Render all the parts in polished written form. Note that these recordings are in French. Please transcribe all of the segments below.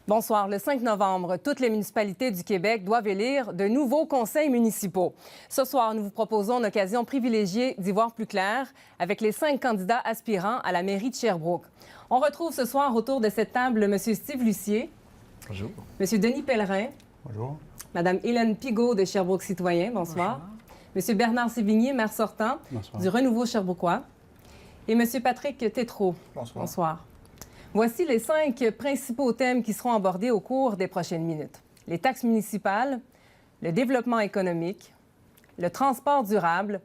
Bonsoir. Le 5 novembre, toutes les municipalités du Québec doivent élire de nouveaux conseils municipaux. Ce soir, nous vous proposons une occasion privilégiée d'y voir plus clair avec les 5 candidats aspirants à la mairie de Sherbrooke. On retrouve ce soir autour de cette table M. Steve Lucier. Bonjour. M. Denis Pellerin. Bonjour. Mme Hélène Pigault de Sherbrooke Citoyen. Bonsoir. Bonjour. M. Bernard Sévigné, maire sortant du Renouveau Sherbrookois. Et M. Patrick Tétrault. Bonsoir. Bonsoir. Voici les 5 principaux thèmes qui seront abordés au cours des prochaines minutes. Les taxes municipales, le développement économique, le transport durable,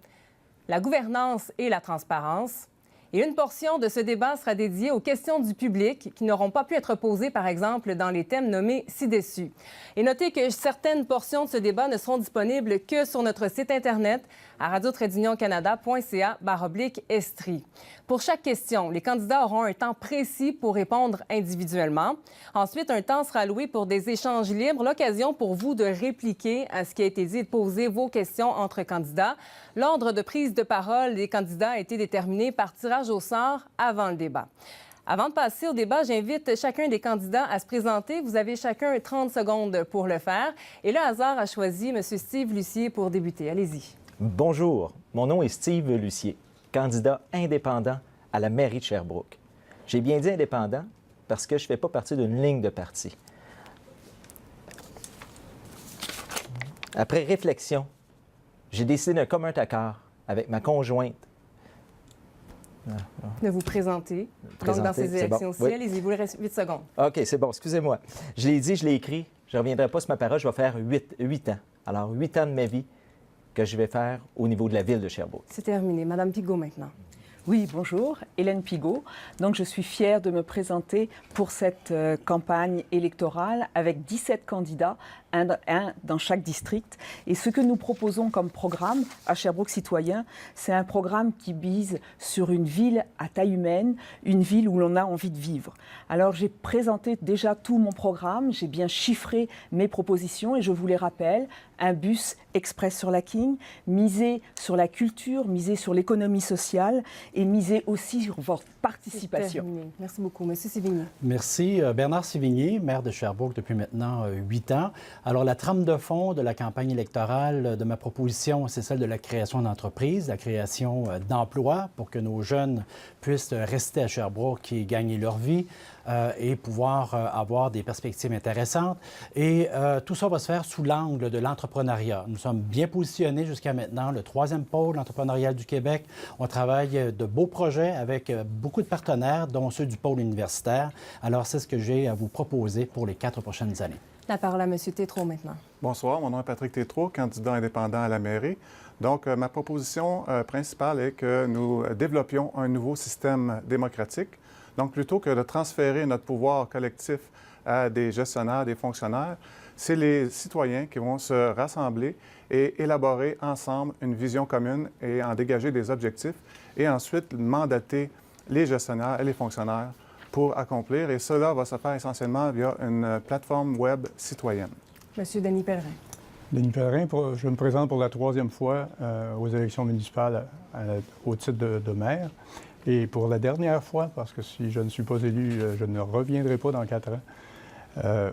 la gouvernance et la transparence. Et une portion de ce débat sera dédiée aux questions du public qui n'auront pas pu être posées, par exemple, dans les thèmes nommés ci-dessus. Et notez que certaines portions de ce débat ne seront disponibles que sur notre site Internet à radio-canada.ca/estrie. Pour chaque question, les candidats auront un temps précis pour répondre individuellement. Ensuite, un temps sera alloué pour des échanges libres, l'occasion pour vous de répliquer à ce qui a été dit et de poser vos questions entre candidats. L'ordre de prise de parole des candidats a été déterminé par tirage au sort avant le débat. Avant de passer au débat, j'invite chacun des candidats à se présenter. Vous avez chacun 30 secondes pour le faire. Et le hasard a choisi M. Steve Lucier pour débuter. Allez-y. Bonjour, mon nom est Steve Lucier, candidat indépendant à la mairie de Sherbrooke. J'ai bien dit indépendant parce que je ne fais pas partie d'une ligne de parti. Après réflexion, j'ai décidé d'un commun accord avec ma conjointe. De vous présenter. Donc, dans ces élections aussi, oui. allez-y, vous il reste 8 secondes. OK, c'est bon, excusez-moi. Je l'ai dit, je l'ai écrit, je ne reviendrai pas sur ma parole, je vais faire 8 ans. Alors, 8 ans de ma vie que je vais faire au niveau de la ville de Sherbrooke. C'est terminé. Madame Pigault, maintenant. Oui, bonjour, Hélène Pigault. Donc, je suis fière de me présenter pour cette campagne électorale avec 17 candidats, un dans chaque district. Et ce que nous proposons comme programme à Sherbrooke Citoyen, c'est un programme qui vise sur une ville à taille humaine, une ville où l'on a envie de vivre. Alors, j'ai présenté déjà tout mon programme, j'ai bien chiffré mes propositions et je vous les rappelle. Un bus express sur la King, miser sur la culture, miser sur l'économie sociale et miser aussi sur votre participation. Merci beaucoup. Monsieur Sévigné. Merci. Bernard Sévigné, maire de Sherbrooke depuis maintenant 8 ans. Alors, la trame de fond de la campagne électorale de ma proposition, c'est celle de la création d'entreprises, la création d'emplois pour que nos jeunes puissent rester à Sherbrooke et gagner leur vie et pouvoir avoir des perspectives intéressantes. Et tout ça va se faire sous l'angle de l'entrepreneuriat. Nous sommes bien positionnés jusqu'à maintenant, le 3e pôle entrepreneurial du Québec. On travaille de beaux projets avec beaucoup de partenaires, dont ceux du pôle universitaire. Alors, c'est ce que j'ai à vous proposer pour les 4 prochaines années. La parole à M. Tétrault maintenant. Bonsoir, mon nom est Patrick Tétrault, candidat indépendant à la mairie. Donc, ma proposition principale est que nous développions un nouveau système démocratique. Donc, plutôt que de transférer notre pouvoir collectif à des gestionnaires, des fonctionnaires, c'est les citoyens qui vont se rassembler et élaborer ensemble une vision commune et en dégager des objectifs et ensuite mandater les gestionnaires et les fonctionnaires pour accomplir. Et cela va se faire essentiellement via une plateforme web citoyenne. Monsieur Denis Pellerin. Denis Pellerin, je me présente pour la 3e fois aux élections municipales au titre de maire. Et pour la dernière fois, parce que si je ne suis pas élu, je ne reviendrai pas dans 4 ans.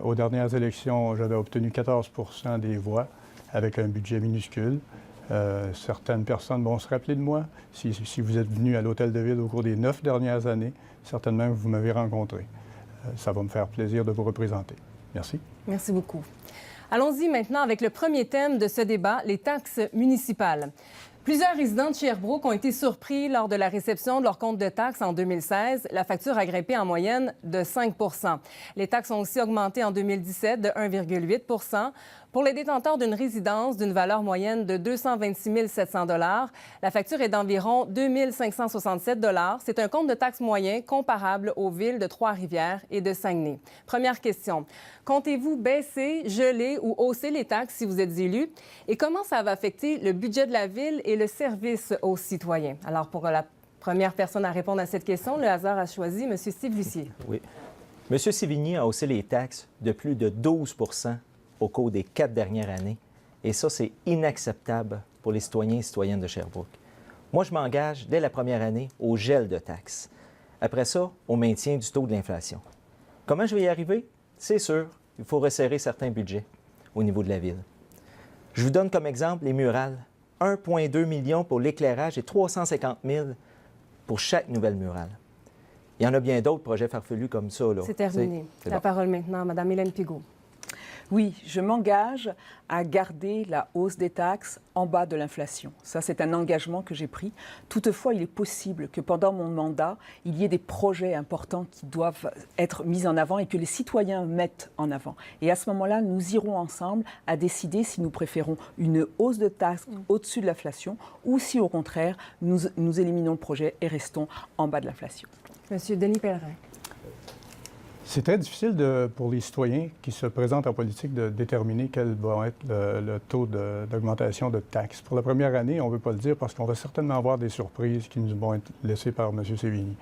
Aux dernières élections, j'avais obtenu 14 % des voix avec un budget minuscule. Certaines personnes vont se rappeler de moi. Si vous êtes venu à l'Hôtel de Ville au cours des 9 dernières années, certainement vous m'avez rencontré. Ça va me faire plaisir de vous représenter. Merci. Merci beaucoup. Allons-y maintenant avec le premier thème de ce débat, les taxes municipales. Plusieurs résidents de Sherbrooke ont été surpris lors de la réception de leur compte de taxes en 2016. La facture a grimpé en moyenne de 5 %. Les taxes ont aussi augmenté en 2017 de 1,8 %. Pour les détenteurs d'une résidence d'une valeur moyenne de 226 700 $, la facture est d'environ 2 567 $. C'est un compte de taxes moyen comparable aux villes de Trois-Rivières et de Saguenay. Première question. Comptez-vous baisser, geler ou hausser les taxes si vous êtes élu? Et comment ça va affecter le budget de la ville et le service aux citoyens? Alors, pour la première personne à répondre à cette question, le hasard a choisi M. Steve Lucier. Oui. M. Sévigné a haussé les taxes de plus de 12 % au cours des 4 dernières années. Et ça, c'est inacceptable pour les citoyens et citoyennes de Sherbrooke. Moi, je m'engage dès la première année au gel de taxes. Après ça, au maintien du taux de l'inflation. Comment je vais y arriver? c'est sûr, il faut resserrer certains budgets au niveau de la ville. Je vous donne comme exemple les murales. 1,2 million pour l'éclairage et 350 000 pour chaque nouvelle murale. Il y en a bien d'autres projets farfelus comme ça. C'est terminé. La parole maintenant à Mme Hélène Pigault. Oui, je m'engage à garder la hausse des taxes en bas de l'inflation. Ça, c'est un engagement que j'ai pris. Toutefois, il est possible que pendant mon mandat, il y ait des projets importants qui doivent être mis en avant et que les citoyens mettent en avant. Et à ce moment-là, nous irons ensemble à décider si nous préférons une hausse de taxes au-dessus de l'inflation ou si, au contraire, nous éliminons le projet et restons en bas de l'inflation. Monsieur Denis Pellerin. C'est très difficile pour les citoyens qui se présentent en politique de déterminer quel va être le taux d'augmentation de taxes. Pour la première année, on ne veut pas le dire parce qu'on va certainement avoir des surprises qui nous vont être laissées par M. Sévigny.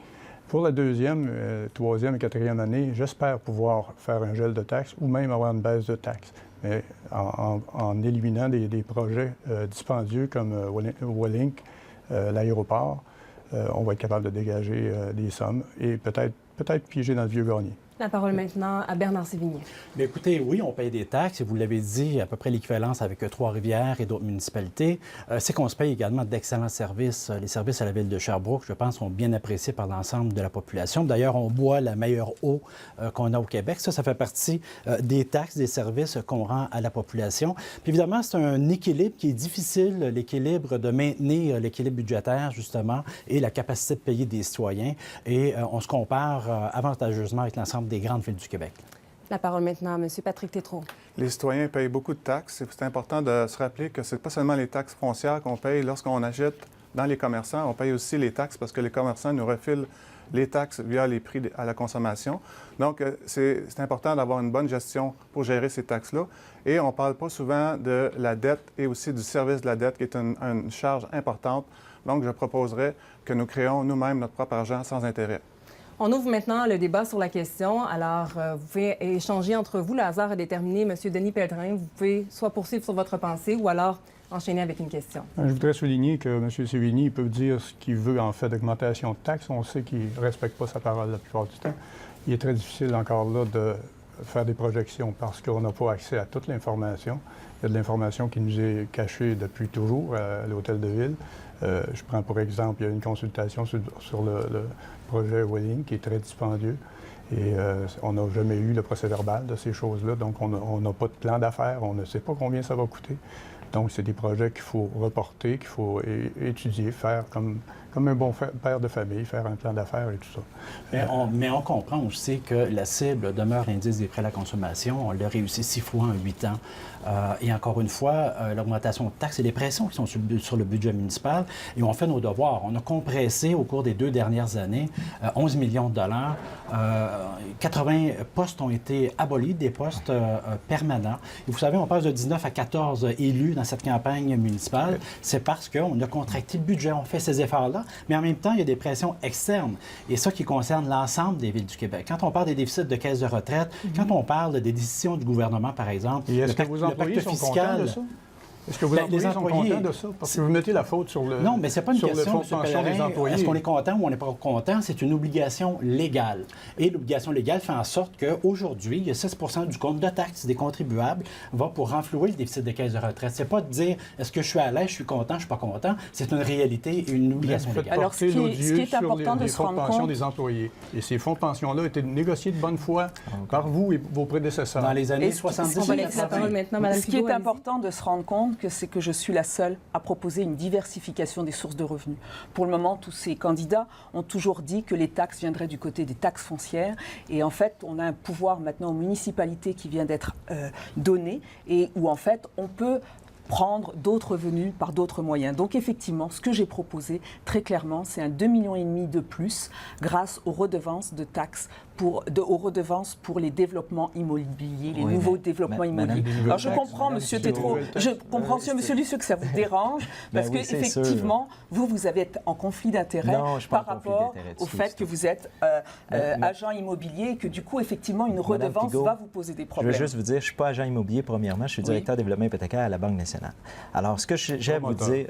Pour la deuxième, troisième et quatrième année, j'espère pouvoir faire un gel de taxes ou même avoir une baisse de taxes. Mais en éliminant des projets dispendieux comme Wellink, l'aéroport, on va être capable de dégager des sommes et peut-être piéger dans le vieux grenier. La parole maintenant à Bernard Sévigny. Bien, écoutez, oui, on paye des taxes, et vous l'avez dit, à peu près l'équivalence avec Trois-Rivières et d'autres municipalités. C'est qu'on se paye également d'excellents services. Les services à la ville de Sherbrooke, je pense, sont bien appréciés par l'ensemble de la population. D'ailleurs, on boit la meilleure eau qu'on a au Québec. Ça fait partie des taxes, des services qu'on rend à la population. Puis évidemment, c'est un équilibre qui est difficile, l'équilibre de maintenir l'équilibre budgétaire, justement, et la capacité de payer des citoyens. Et on se compare avantageusement avec l'ensemble des grandes villes du Québec. La parole maintenant à M. Patrick Tétrault. Les citoyens payent beaucoup de taxes. C'est important de se rappeler que ce n'est pas seulement les taxes foncières qu'on paye lorsqu'on achète dans les commerçants. On paye aussi les taxes parce que les commerçants nous refilent les taxes via les prix à la consommation. Donc, c'est important d'avoir une bonne gestion pour gérer ces taxes-là. Et on ne parle pas souvent de la dette et aussi du service de la dette, qui est une charge importante. Donc, je proposerais que nous créions nous-mêmes notre propre argent sans intérêt. On ouvre maintenant le débat sur la question. Alors, vous pouvez échanger entre vous. Le hasard a déterminé. M. Denis Pellerin, vous pouvez soit poursuivre sur votre pensée ou alors enchaîner avec une question. Je voudrais souligner que M. Sévigny peut dire ce qu'il veut en fait d'augmentation de taxes. On sait qu'il ne respecte pas sa parole la plupart du temps. Il est très difficile encore là de faire des projections parce qu'on n'a pas accès à toute l'information. Il y a de l'information qui nous est cachée depuis toujours à l'Hôtel de Ville. Je prends pour exemple, il y a une consultation sur le projet Wellink qui est très dispendieux et on n'a jamais eu le procès-verbal de ces choses-là, donc on n'a pas de plan d'affaires, on ne sait pas combien ça va coûter. Donc, c'est des projets qu'il faut reporter, qu'il faut étudier, faire comme un bon père de famille, faire un plan d'affaires et tout ça. Mais on comprend aussi que la cible demeure l'indice des prêts à la consommation. On l'a réussi 6 fois en 8 ans. Et encore une fois, l'augmentation de taxes et les pressions qui sont sur le budget municipal. Et on fait nos devoirs. On a compressé au cours des 2 dernières années 11 millions de dollars. 80 postes ont été abolis, des postes permanents. Et vous savez, on passe de 19 à 14 élus dans cette campagne municipale. C'est parce qu'on a contracté le budget. On fait ces efforts-là. Mais en même temps, il y a des pressions externes. Et ça qui concerne l'ensemble des villes du Québec. Quand on parle des déficits de caisses de retraite, quand on parle des décisions du gouvernement, par exemple, et est-ce que vos employés sont contents de ça? Est-ce que vos employés sont contents de ça? Parce que vous mettez la faute sur le Non, mais c'est pas une question, de pension des employés. Est-ce qu'on est content ou on n'est pas content? C'est une obligation légale. Et l'obligation légale fait en sorte qu'aujourd'hui, il y a 6 du compte de taxes des contribuables va pour renflouer le déficit des caisses de retraite. C'est pas de dire est-ce que je suis à l'aise, je suis content, je suis pas content. C'est une réalité et une obligation légale. Alors, ce qui est important de se rendre compte des employés. Et ces fonds de pension-là étaient négociés de bonne foi par vous et vos prédécesseurs. Dans les années 70. Ce qui est important de se rendre compte, c'est que je suis la seule à proposer une diversification des sources de revenus. Pour le moment, tous ces candidats ont toujours dit que les taxes viendraient du côté des taxes foncières. Et en fait, on a un pouvoir maintenant aux municipalités qui vient d'être donné et où en fait, on peut prendre d'autres revenus par d'autres moyens. Donc effectivement, ce que j'ai proposé très clairement, c'est un 2,5 millions de plus grâce aux redevances de taxes aux redevances pour les développements immobiliers, les nouveaux développements immobiliers. Alors je comprends, M. Tétrault, je comprends, M. Lucieux, que ça vous dérange, parce qu'effectivement, vous avez en conflit d'intérêts par rapport au fait que vous êtes agent immobilier et que du coup, effectivement, une redevance va vous poser des problèmes. Je veux juste vous dire, je ne suis pas agent immobilier, premièrement, je suis directeur développement hypothécaire à la Banque nationale. Alors, ce que j'ai à vous dire,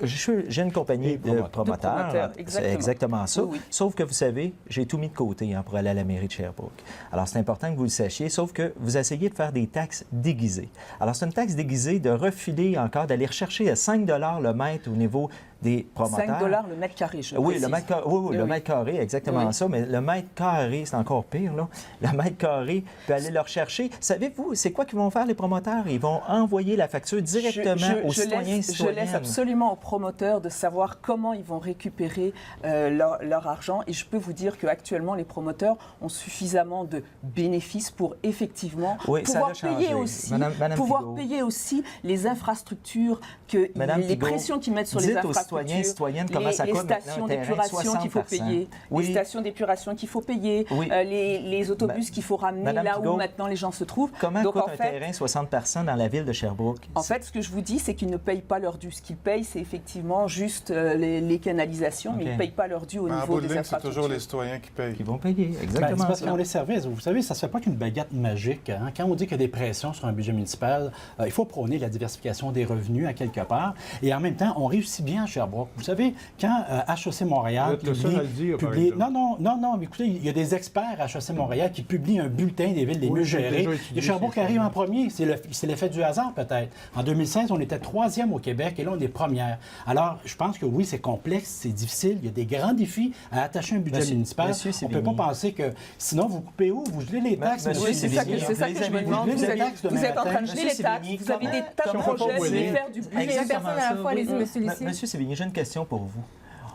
j'ai une compagnie de promoteurs, exactement. c'est exactement ça, oui. Sauf que vous savez, j'ai tout mis de côté pour aller aller à la mairie de Sherbrooke. Alors, c'est important que vous le sachiez, sauf que vous essayez de faire des taxes déguisées. Alors, c'est une taxe déguisée de refiler encore, d'aller rechercher à 5 le mètre au niveau des promoteurs. 5 le mètre carré, je Oui, précise. le mètre carré, oui, le mètre carré, exactement Oui. ça, mais le mètre carré, c'est encore pire, là. Le mètre carré, puis aller le rechercher. Savez-vous, c'est quoi qu'ils vont faire, les promoteurs? Ils vont envoyer la facture directement aux citoyens et Je citoyennes. laisse absolument aux promoteurs de savoir comment ils vont récupérer leur argent. Et je peux vous dire qu'actuellement, les promoteurs ont suffisamment de bénéfices pour effectivement Oui, ça pouvoir a changé. payer aussi, Madame pouvoir Pigault. payer aussi les infrastructures, que Madame les Pigault, pressions qu'ils mettent sur les dites aux infrastructures, citoyens et citoyennes comment ça les coûte maintenant stations un terrain, d'épuration qu'il faut 60%. payer, Oui. les stations d'épuration qu'il faut payer, Oui. les autobus qu'il faut ramener Madame là Pigault, où maintenant les gens se trouvent. Comment Donc, coûte en un fait, terrain 60 personnes dans la ville de Sherbrooke? en fait, ce que je vous dis, c'est qu'ils ne payent pas leur dû. Ce qu'ils payent, c'est effectivement juste les canalisations, mais OK. ils ne payent pas leur dû au Mais en niveau bout de des ligne, c'est infrastructures. toujours les citoyens qui payent. Ils vont payer, Ben, exactement c'est parce ça. qu'on les services. Vous savez, ça ne se fait pas qu'une baguette magique. Hein. Quand on dit qu'il y a des pressions sur un budget municipal, il faut prôner la diversification des revenus à quelque part. Et en même temps, on réussit bien à Sherbrooke. Vous savez, quand HEC Montréal Vous êtes le seul à le dire, par exemple. Non, mais écoutez, il y a des experts à HEC Montréal qui publient un bulletin des villes les Oui, mieux j'ai gérées. déjà étudié Et Sherbrooke ces arrive en choses-là. premier. C'est l'effet du hasard, peut-être. En 2016, on était 3e au Québec et là, on est première. Alors, je pense que oui, c'est complexe, c'est difficile. Il y a des grands défis à attacher un budget municipal. Monsieur On ne peut pas Sévigny. penser que sinon, vous coupez où? Vous gelez les taxes, Monsieur monsieur Oui, c'est ça que, Sévigny, c'est ça que je me demande. vous Vous avez- êtes, vous êtes en train de geler Monsieur les taxes, Sévigny, vous avez des tas de comment- projets, comment- vous voulez faire du budget. Exactement personne à la ça. fois, allez-y, monsieur Lucier. Monsieur Sévigny, j'ai une question pour vous.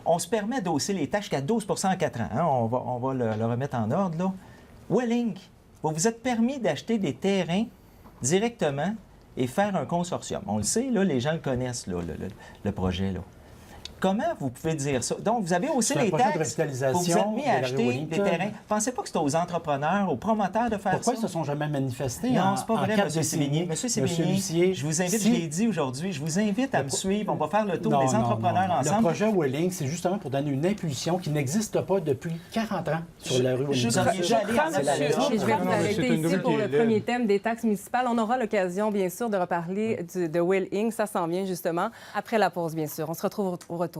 On se permet d'hausser les taxes jusqu'à 12 en 4 ans. Hein? On va le remettre en ordre, là. Welling, vous vous êtes permis d'acheter des terrains directement et faire un consortium. On le sait, là, les gens le connaissent, là, le projet, là. Comment vous pouvez dire ça? Donc, vous avez haussé C'est un les projet de taxes, revitalisation vous vous êtes mis de à la rue acheter des Wellington. terrains. Pensez pas que c'est aux entrepreneurs, aux promoteurs de faire Pourquoi ça? ils ne se sont jamais manifestés? Non, en- c'est pas en vrai, 4 M. Sévigny. décennies? M. Monsieur Sévigny, Lucier, je vous invite, si- je l'ai dit aujourd'hui, je vous invite à me suivre. On va faire le tour des entrepreneurs non. ensemble. Le projet Welling, c'est justement pour donner une impulsion qui n'existe pas depuis 40 ans sur la rue Wellington. Vous auriez allé en crains, Allemagne. monsieur. Et je vais Non, vous mais arrêter c'est une ici rue pour qui le est premier laide. thème des taxes municipales. On aura l'occasion, bien sûr, de reparler de Will Inc. Ça s'en vient, justement, après la pause, bien sûr. On se retrouve au retour.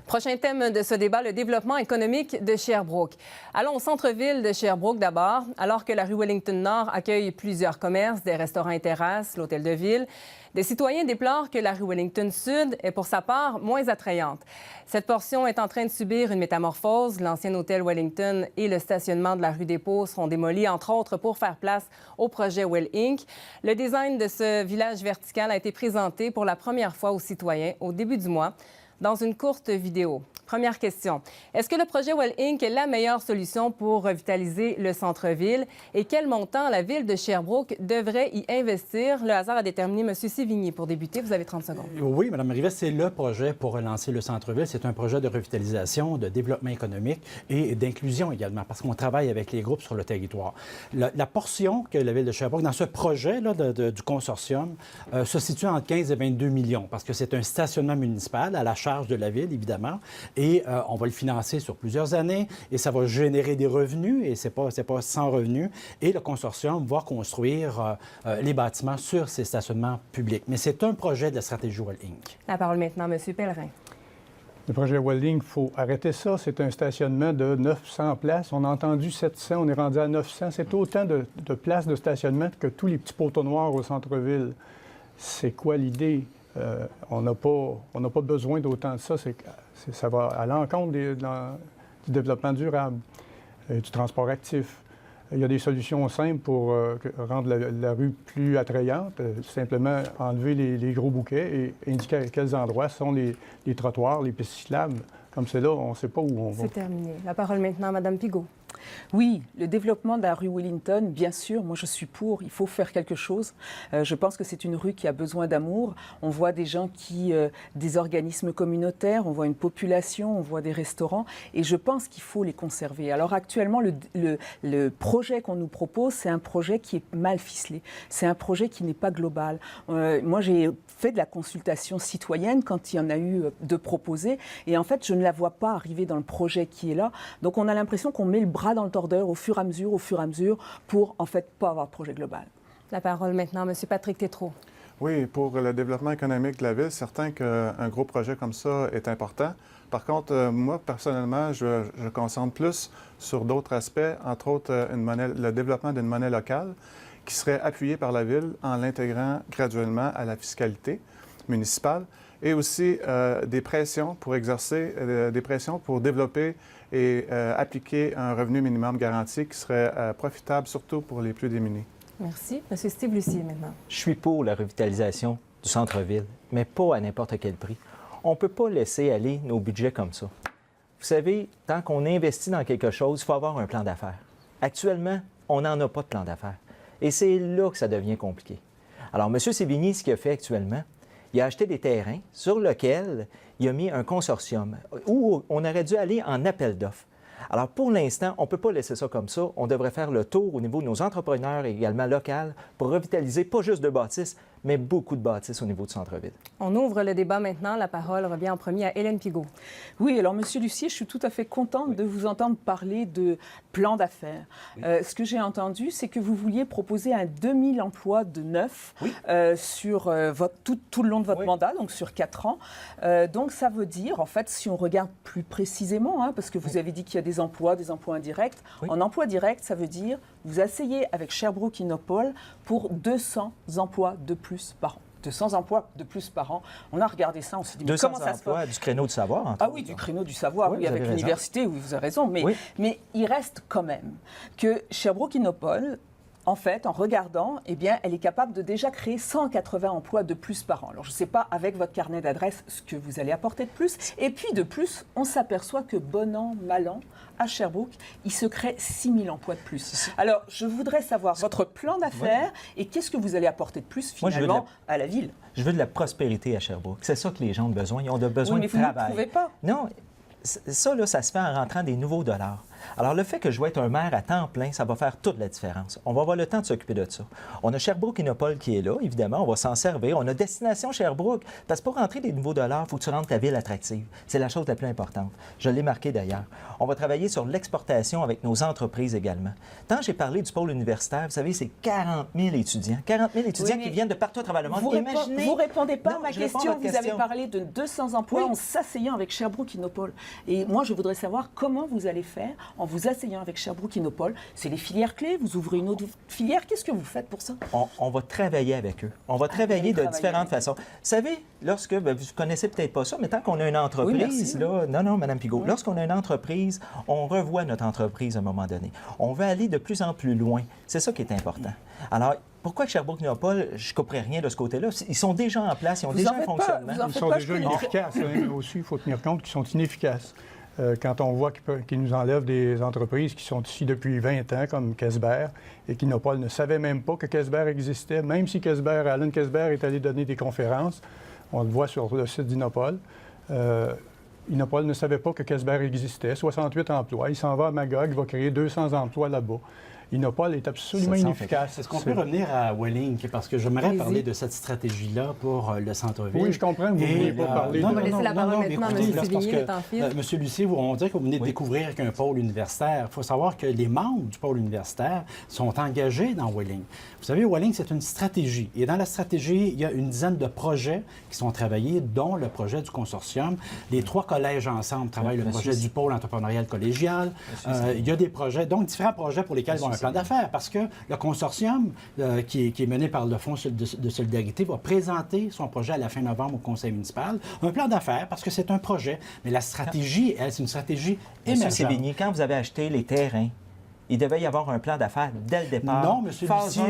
Prochain thème de ce débat, le développement économique de Sherbrooke. Allons au centre-ville de Sherbrooke d'abord. Alors que la rue Wellington Nord accueille plusieurs commerces, des restaurants et terrasses, l'hôtel de ville, des citoyens déplorent que la rue Wellington Sud est pour sa part moins attrayante. Cette portion est en train de subir une métamorphose. L'ancien hôtel Wellington et le stationnement de la rue des Paux seront démolis, entre autres, pour faire place au projet Well Inc. Le design de ce village vertical a été présenté pour la première fois aux citoyens au début du mois dans une courte vidéo. Première question. Est-ce que le projet Well Inc. est la meilleure solution pour revitaliser le centre-ville? Et quel montant la ville de Sherbrooke devrait y investir? Le hasard a déterminé M. Sévigny. Pour débuter, vous avez 30 secondes. Oui, Mme Rivest, c'est le projet pour relancer le centre-ville. C'est un projet de revitalisation, de développement économique et d'inclusion également, parce qu'on travaille avec les groupes sur le territoire. La portion que la ville de Sherbrooke, dans ce projet-là du consortium, se situe entre 15 et 22 millions, parce que c'est un stationnement municipal à la charge de la ville, évidemment. Et on va le financer sur plusieurs années et ça va générer des revenus et c'est pas sans revenus. Et le consortium va construire les bâtiments sur ces stationnements publics. Mais c'est un projet de la stratégie Well Inc. La parole maintenant à M. Pellerin. Le projet Welling, il faut arrêter ça. C'est un stationnement de 900 places. On a entendu 700, on est rendu à 900. C'est autant de places de stationnement que tous les petits poteaux noirs au centre-ville. C'est quoi l'idée? On n'a pas besoin d'autant de ça. Ça va à l'encontre du développement durable, du transport actif. Il y a des solutions simples pour rendre la rue plus attrayante. Simplement enlever les gros bouquets et indiquer à quels endroits sont les trottoirs, les pistes cyclables. Comme c'est là, on ne sait pas où on va. C'est terminé. La parole maintenant à Mme Pigault. Oui, le développement de la rue Wellington, bien sûr, moi je suis pour, il faut faire quelque chose. Je pense que c'est une rue qui a besoin d'amour. On voit des gens des organismes communautaires, on voit une population, on voit des restaurants et je pense qu'il faut les conserver. Alors actuellement, le projet qu'on nous propose, c'est un projet qui est mal ficelé. C'est un projet qui n'est pas global. Moi, j'ai fait de la consultation citoyenne quand il y en a eu de proposés et en fait, je ne la vois pas arriver dans le projet qui est là. Donc on a l'impression qu'on met le bras dans le tordeur au fur et à mesure, pour en fait pas avoir de projet global. La parole maintenant à M. Patrick Tétrault. Oui, pour le développement économique de la ville, c'est certain qu'un gros projet comme ça est important. Par contre, moi, personnellement, je concentre plus sur d'autres aspects, entre autres le développement d'une monnaie locale qui serait appuyée par la ville en l'intégrant graduellement à la fiscalité municipale et aussi des pressions pour exercer, des pressions pour développer et appliquer un revenu minimum garanti qui serait profitable surtout pour les plus démunis. Merci. M. Steve Lucier, maintenant. Je suis pour la revitalisation du centre-ville, mais pas à n'importe quel prix. On ne peut pas laisser aller nos budgets comme ça. Vous savez, tant qu'on investit dans quelque chose, il faut avoir un plan d'affaires. Actuellement, on n'en a pas de plan d'affaires. Et c'est là que ça devient compliqué. Alors, M. Sévigny, ce qu'il a fait actuellement, il a acheté des terrains sur lesquels il a mis un consortium où on aurait dû aller en appel d'offres. Alors, pour l'instant, on ne peut pas laisser ça comme ça. On devrait faire le tour au niveau de nos entrepreneurs et également locaux pour revitaliser pas juste de bâtisses, mais beaucoup de bâtisses au niveau du centre-ville. On ouvre le débat maintenant. La parole revient en premier à Hélène Pigault. Oui, alors, M. Lucier, je suis tout à fait contente de vous entendre parler de plan d'affaires. Ce que j'ai entendu, c'est que vous vouliez proposer un 2000 emplois de neuf sur tout le long de votre mandat, donc sur 4 ans. Donc, ça veut dire, en fait, si on regarde plus précisément, parce que vous avez dit qu'il y a des emplois indirects. En emploi direct, ça veut dire vous asseyez avec Sherbrooke Innopol pour 200 emplois de plus par an. 200 emplois de plus par an. On a regardé ça, on s'est dit, mais comment ça se passe? Du créneau du savoir. Ah oui, du créneau du savoir, oui, avec l'université, oui, vous avez raison. Mais il reste quand même que Sherbrooke Innopol, en fait, en regardant, eh bien, elle est capable de déjà créer 180 emplois de plus par an. Alors, je ne sais pas, avec votre carnet d'adresses, ce que vous allez apporter de plus. Et puis, de plus, on s'aperçoit que bon an, mal an, à Sherbrooke, il se crée 6 000 emplois de plus. Alors, je voudrais savoir votre plan d'affaires et qu'est-ce que vous allez apporter de plus, finalement, à la ville. Je veux de la prospérité à Sherbrooke. C'est ça que les gens ont besoin. Ils ont besoin de travail. Mais vous ne le trouvez pas. Non, ça, là, ça se fait en rentrant des nouveaux dollars. Alors, le fait que je vais être un maire à temps plein, ça va faire toute la différence. On va avoir le temps de s'occuper de ça. On a Sherbrooke Innopol qui est là, évidemment, on va s'en servir. On a Destination Sherbrooke, parce que pour rentrer des nouveaux dollars, il faut que tu rendes ta ville attractive. C'est la chose la plus importante. Je l'ai marqué d'ailleurs. On va travailler sur l'exportation avec nos entreprises également. Tant j'ai parlé du pôle universitaire, vous savez, c'est 40 000 étudiants. 40 000 étudiants qui viennent de partout à travers le monde. Vous ne répondez pas à ma question. Vous avez question. parlé de 200 emplois en s'asseyant avec Sherbrooke Innopol. Et moi, je voudrais savoir comment vous allez faire en vous asseyant avec Sherbrooke Innopol. C'est les filières clés, vous ouvrez une autre filière. Qu'est-ce que vous faites pour ça? On va travailler avec eux. On va travailler de différentes façons. Vous savez, lorsque, vous connaissez peut-être pas ça, mais tant qu'on a une entreprise, non, Mme Pigault, lorsqu'on a une entreprise, on revoit notre entreprise à un moment donné. On veut aller de plus en plus loin. C'est ça qui est important. Alors, pourquoi Sherbrooke Innopol, je ne couperai rien de ce côté-là? Ils sont déjà en place, ils ont déjà un fonctionnement. Ils sont déjà inefficaces. Aussi, il faut tenir compte qu'ils sont inefficaces. Quand on voit qu'ils nous enlèvent des entreprises qui sont ici depuis 20 ans, comme Kesber, et qu'Innopol ne savait même pas que Kesber existait, même si Alan Kesber est allé donner des conférences, on le voit sur le site d'Innopol. Innopol ne savait pas que Kesber existait, 68 emplois. Il s'en va à Magog, il va créer 200 emplois là-bas. Innopol est absolument inefficace. Est-ce qu'on peut revenir à Welling? Parce que j'aimerais parler de cette stratégie-là pour le centre-ville. Oui, je comprends. Vous ne vouliez pas parler. On va laisser la parole maintenant à M. Sévigny, le temps file. M. Lucier, on dirait que vous venez de découvrir qu'un pôle universitaire. Il faut savoir que les membres du pôle universitaire sont engagés dans Welling. Vous savez, Welling, c'est une stratégie. Et dans la stratégie, il y a une dizaine de projets qui sont travaillés, dont le projet du consortium. Les 3 collèges ensemble travaillent le projet du pôle entrepreneurial collégial. Il y a des projets, donc différents projets pour lesquels ils vont un plan d'affaires, parce que le consortium qui est mené par le Fonds de solidarité va présenter son projet à la fin novembre au conseil municipal. Un plan d'affaires, parce que c'est un projet, mais la stratégie, elle, c'est une stratégie émergente. M. Sévigny, quand vous avez acheté les terrains, il devait y avoir un plan d'affaires dès le départ. Non, M. Lucier,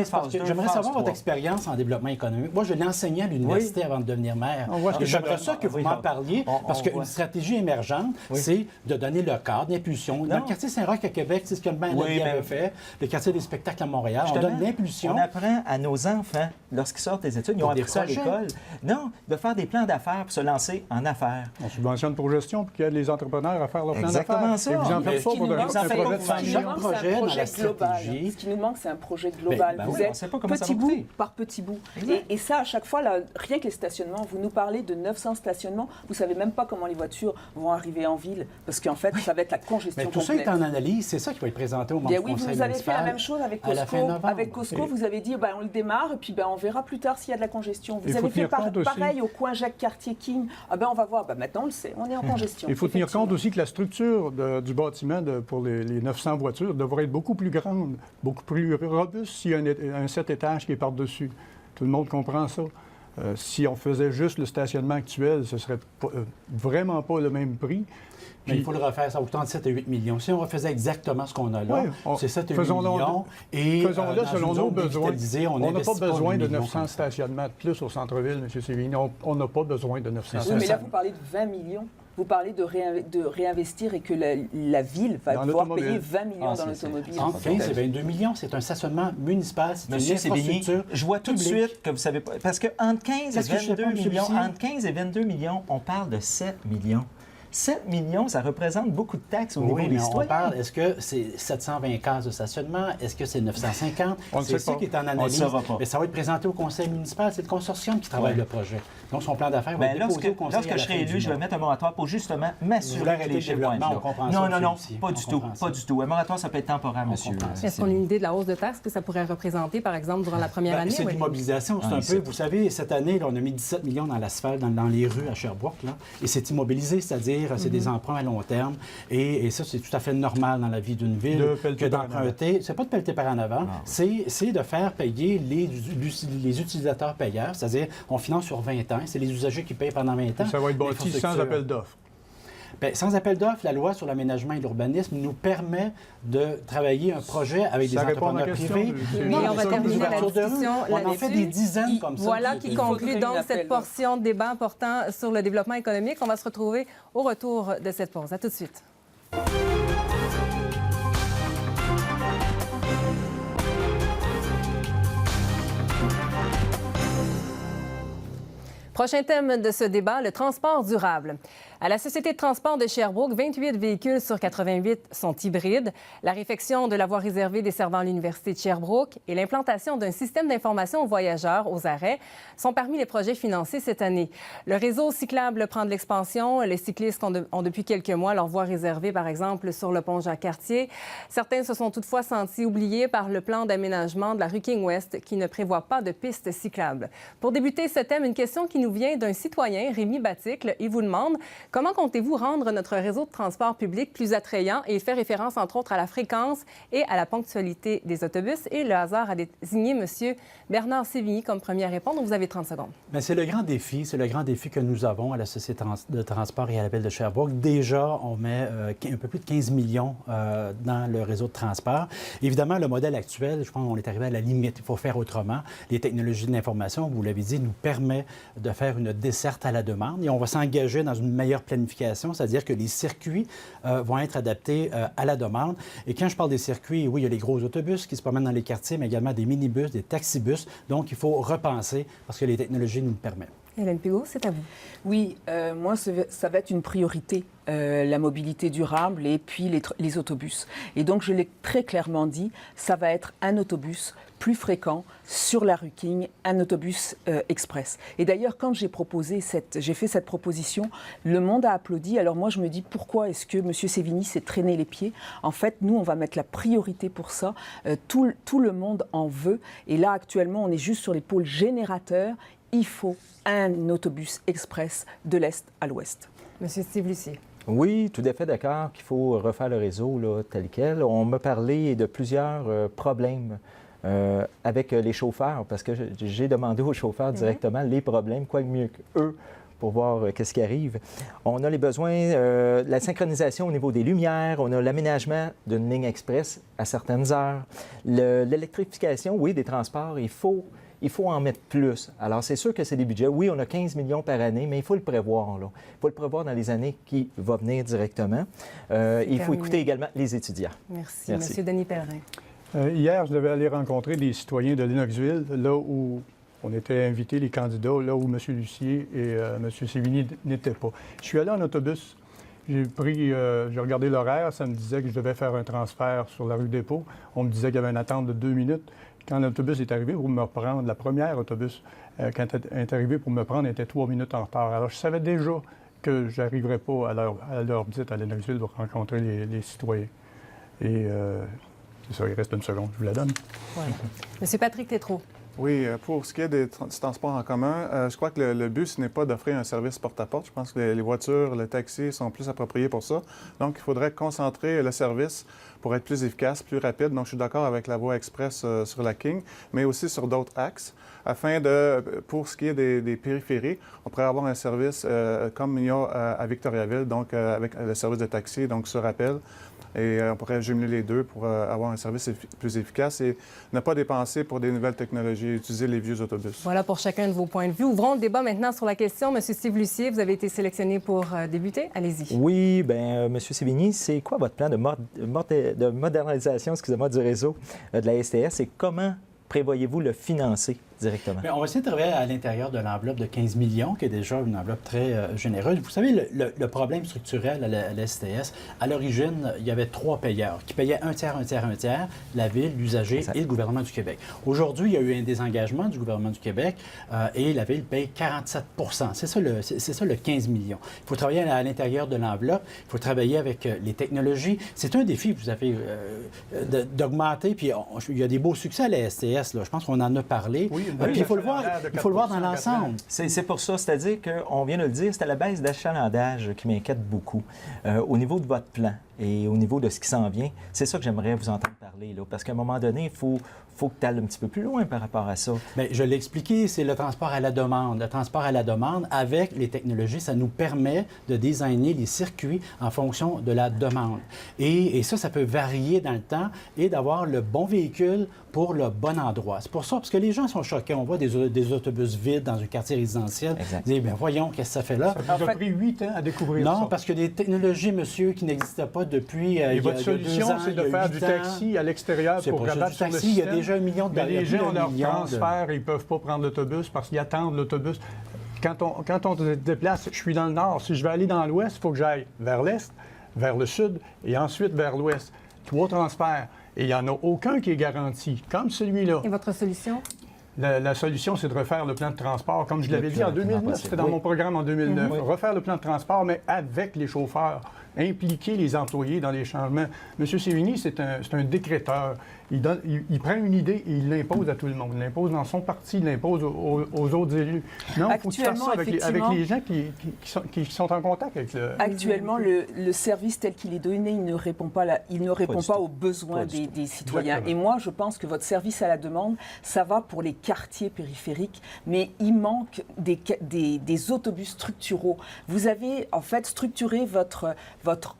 parce que j'aimerais savoir votre expérience en développement économique. Moi, je l'enseignais à l'université avant de devenir maire. J'aimerais ça que vous m'en parliez, parce qu'une stratégie émergente, c'est de donner le cadre, l'impulsion. Dans le quartier Saint-Roch à Québec, c'est ce que le maire avait fait. Le quartier des spectacles à Montréal, on donne l'impulsion. On apprend à nos enfants, lorsqu'ils sortent des études, ils ont appris ça à l'école. Non, de faire des plans d'affaires pour se lancer en affaires. On subventionne pour gestion pour qu'il y ait les entrepreneurs à faire leur plan d'affaires. Exactement ça. Et vous en faites pas pour un projet de famille. Chaque projet projet, dans projet la global. stratégie. Ce qui nous manque, c'est un projet global. Ben vous oui, on êtes sait pas comment ça petit va bout coûter. par petit bout. Exact. Et ça, à chaque fois, là, rien que les stationnements, vous nous parlez de 900 stationnements. Vous savez même pas comment les voitures vont arriver en ville, parce qu'en fait, ça va être la congestion Mais tout ça complète. est en analyse, c'est ça qui va être présenté au moment Bien du oui, conseil vous avez fait la municipal même chose avec à la fin Costco. novembre. Avec Costco, vous avez dit, on le démarre, et puis on verra plus tard s'il y a de la congestion. Il Vous faut avez fait tenir compte aussi. pareil au coin Jacques-Cartier-King. On va voir. Maintenant, on le sait, on est en congestion. Il faut tenir effectivement. compte aussi que la structure du bâtiment pour les 900 voitures devrait être beaucoup plus grande, beaucoup plus robuste s'il y a un 7 étages qui est par-dessus. Tout le monde comprend ça. Si on faisait juste le stationnement actuel, ce serait vraiment pas le même prix. Mais il faut le refaire, ça autant de 7 à 8 millions. Si on refaisait exactement ce qu'on a là, Oui, c'est 7 à 8 faisons-le millions. Et Faisons-le dans selon une nos zone besoins. dévitalisée, On n'a pas n'investit besoin 8 de millions 900 comme ça. stationnements de plus au centre-ville, M. Sévigny. On n'a pas besoin de 900 Oui, stationnements. mais là, vous parlez de 20 millions. Vous parlez de réinvestir et que la ville va Dans devoir l'automobile. payer 20 millions dans c'est- l'automobile. Entre 15 et 22 millions, c'est un stationnement municipal, c'est Monsieur une Sévigny, infrastructure je vois tout de publique. suite que vous savez pas. Parce que entre 15 Qu'est-ce que et je sais 22 pas, monsieur millions, Lucier? entre 15 et 22 millions, on parle de 7 millions. 7 millions, ça représente beaucoup de taxes au Oui, niveau mais des on citoyens. parle, est-ce que c'est 720 cases de stationnement? Est-ce que c'est 950? On ne C'est sait ça pas. qui est en On le analyse. saura pas. Mais ça va être présenté au conseil municipal. C'est le consortium qui travaille Ouais. le projet. Donc, son plan d'affaires va Ben, être lorsque déposé au conseil lorsque à je la serai fin élu, du je vais mois. mettre un moratoire pour justement Vous m'assurer voulez que arrêter les le chiffres vont être développement, là. on comprend Non, ça, non, monsieur non, Lucier. pas On du tout, comprend ça. pas du tout. Un moratoire, ça peut être temporaire, monsieur. comprend ça. Est-ce qu'on a une idée de la hausse de taxes que ça pourrait représenter, par exemple, durant la première Ben, année? c'est de Oui. l'immobilisation. C'est Ah, un c'est peu, vous savez, cette année, là, on a mis 17 millions dans l'asphalte, dans les rues à Sherbrooke, là, et c'est immobilisé, c'est-à-dire c'est des emprunts à long terme. Et ça, c'est tout à fait normal dans la vie d'une ville De pelleter que par en d'emprunter. C'est pas de pelleter par en avant, c'est de faire payer les utilisateurs payeurs, c'est-à-dire on finance sur 20 ans, c'est les usagers qui payent pendant 20 ans. Ça va être bâti sans l'infrastructure. appel d'offres. Bien, sans appel d'offres, la loi sur l'aménagement et l'urbanisme nous permet de travailler un projet avec Ça des répond à ma entrepreneurs question, privés. c'est- Mais on va c'est terminer des la ouvertures de rue. discussion On en fait là-dessus. des dizaines comme ça. Voilà qui conclut faudrait donc une cette appel portion de débat portant sur le développement économique. On va se retrouver au retour de cette pause. À tout de suite. Prochain thème de ce débat, le transport durable. À la Société de transport de Sherbrooke, 28 véhicules sur 88 sont hybrides. La réfection de la voie réservée desservant l'Université de Sherbrooke et l'implantation d'un système d'information aux voyageurs aux arrêts sont parmi les projets financés cette année. Le réseau cyclable prend de l'expansion. Les cyclistes ont depuis quelques mois leur voie réservée, par exemple, sur le pont Jacques-Cartier. Certains se sont toutefois sentis oubliés par le plan d'aménagement de la rue King-Ouest qui ne prévoit pas de piste cyclable. Pour débuter ce thème, une question qui nous vient d'un citoyen, Rémi Baticle. Il vous demande: comment comptez-vous rendre notre réseau de transport public plus attrayant? Et il fait référence, entre autres, à la fréquence et à la ponctualité des autobus. Et le hasard a désigné M. Bernard Sévigny comme premier à répondre. Vous avez 30 secondes. Bien, c'est le grand défi. C'est le grand défi que nous avons à la Société de transport et à la Ville de Sherbrooke. Déjà, on met un peu plus de 15 millions dans le réseau de transport. Évidemment, le modèle actuel, je pense qu'on est arrivé à la limite. Il faut faire autrement. Les technologies de l'information, vous l'avez dit, nous permettent de faire une desserte à la demande et on va s'engager dans une meilleure planification, c'est-à-dire que les circuits vont être adaptés à la demande. Et quand je parle des circuits, oui, il y a les gros autobus qui se promènent dans les quartiers, mais également des minibus, des taxibus. Donc, il faut repenser parce que les technologies nous le permettent. Hélène Pigot, c'est à vous. Oui, moi, ça va être une priorité, la mobilité durable et puis les autobus. Et donc, je l'ai très clairement dit, ça va être un autobus plus fréquent sur la rue King, un autobus express. Et d'ailleurs, quand j'ai fait cette proposition, le monde a applaudi. Alors moi, je me dis, pourquoi est-ce que M. Sévigny s'est traîné les pieds? En fait, nous, on va mettre la priorité pour ça. Tout le monde en veut. Et là, actuellement, on est juste sur les pôles générateurs. Il faut un autobus express de l'Est à l'Ouest. Monsieur Steve Lucier. Oui, tout à fait d'accord qu'il faut refaire le réseau là, tel quel. On m'a parlé de plusieurs problèmes avec les chauffeurs, parce que j'ai demandé aux chauffeurs directement les problèmes, quoi de mieux qu'eux, pour voir qu'est-ce qui arrive. On a les besoins, la synchronisation au niveau des lumières, on a l'aménagement d'une ligne express à certaines heures, l'électrification, oui, des transports, il faut en mettre plus. Alors, c'est sûr que c'est des budgets. Oui, on a 15 millions par année, mais il faut le prévoir, là. Il faut le prévoir dans les années qui vont venir directement. Il faut écouter également les étudiants. Merci. Merci. Monsieur Denis Pellerin. Hier, je devais aller rencontrer des citoyens de Lennoxville, là où on était invités, les candidats, là où M. Lucier et M. Sévigny n'étaient pas. Je suis allé en autobus. J'ai regardé l'horaire, ça me disait que je devais faire un transfert sur la rue Dépôt. On me disait qu'il y avait une attente de 2 minutes. Quand l'autobus est arrivé pour me reprendre, la première autobus, quand elle est arrivée pour me prendre, elle était 3 minutes en retard. Alors, je savais déjà que je n'arriverais pas à l'heure dite à Lennoxville pour rencontrer les citoyens. Et c'est ça, il reste une seconde, je vous la donne. Ouais. Monsieur Patrick Tétrault. Oui, pour ce qui est du transport en commun, je crois que le but, ce n'est pas d'offrir un service porte-à-porte. Je pense que les voitures, le taxi sont plus appropriés pour ça. Donc, il faudrait concentrer le service pour être plus efficace, plus rapide. Donc, je suis d'accord avec la voie express sur la King, mais aussi sur d'autres axes, afin de, pour ce qui est des périphéries, on pourrait avoir un service comme il y a à Victoriaville, donc avec le service de taxi, donc sur appel. Et on pourrait jumeler les deux pour avoir un service plus efficace et ne pas dépenser pour des nouvelles technologies, utiliser les vieux autobus. Voilà pour chacun de vos points de vue. Ouvrons le débat maintenant sur la question. Monsieur Steve Lucier, vous avez été sélectionné pour débuter. Allez-y. Oui, bien, Monsieur Sévigny, c'est quoi votre plan de modernisation, excusez-moi, du réseau de la STS et comment prévoyez-vous le financer directement? Bien, on va essayer de travailler à l'intérieur de l'enveloppe de 15 millions, qui est déjà une enveloppe très généreuse. Vous savez, le problème structurel à la STS, à l'origine, il y avait 3 payeurs qui payaient un tiers, la Ville, l'usager et le gouvernement du Québec. Aujourd'hui, il y a eu un désengagement du gouvernement du Québec et la Ville paye 47 %. C'est ça le 15 millions. Il faut travailler à l'intérieur de l'enveloppe, il faut travailler avec les technologies. C'est un défi, vous avez d'augmenter, puis il y a des beaux succès à la STS, là. Je pense qu'on en a parlé. Oui, puis il faut le voir dans l'ensemble. C'est pour ça, c'est-à-dire qu'on vient de le dire, c'est la baisse d'achalandage qui m'inquiète beaucoup. Au niveau de votre plan et au niveau de ce qui s'en vient, c'est ça que j'aimerais vous entendre parler, là, parce qu'à un moment donné, il faut que tu ailles un petit peu plus loin par rapport à ça. Bien, je l'ai expliqué, c'est le transport à la demande. Le transport à la demande, avec les technologies, ça nous permet de designer les circuits en fonction de la demande. Et ça peut varier dans le temps et d'avoir le bon véhicule pour le bon endroit. C'est pour ça, parce que les gens sont choqués. On voit des autobus vides dans un quartier résidentiel. Exact. Ils disent, bien, voyons, qu'est-ce que ça fait là? Ça vous a pris 8 ans à découvrir ça. Non, parce que des technologies, monsieur, qui n'existaient pas depuis Et votre solution, c'est de faire du taxi à l'extérieur pour rabattre sur le système. Il y a déjà 1 million de Mais les gens, leur transfert, ils ne peuvent pas prendre l'autobus parce qu'ils attendent l'autobus. Quand on se déplace, je suis dans le nord. Si je vais aller dans l'ouest, il faut que j'aille vers l'est, vers le sud et ensuite vers l'ouest. 3 transferts. Et il n'y en a aucun qui est garanti, comme celui-là. Et votre solution? La solution, c'est de refaire le plan de transport. Comme je l'avais dit en 2009, c'était dans mon programme en 2009. Refaire le plan de transport, mais avec les chauffeurs. Impliquer les employés dans les changements. M. Sévigny, c'est un décréteur. Il prend une idée et il l'impose à tout le monde. Il l'impose dans son parti, il l'impose aux autres élus. Non, il faut que tu fasses ça avec les gens qui sont en contact avec le... Actuellement, le service tel qu'il est donné, il ne répond pas, aux besoins des citoyens. Exactement. Et moi, je pense que votre service à la demande, ça va pour les quartiers périphériques, mais il manque des autobus structuraux. Vous avez, en fait, structuré votre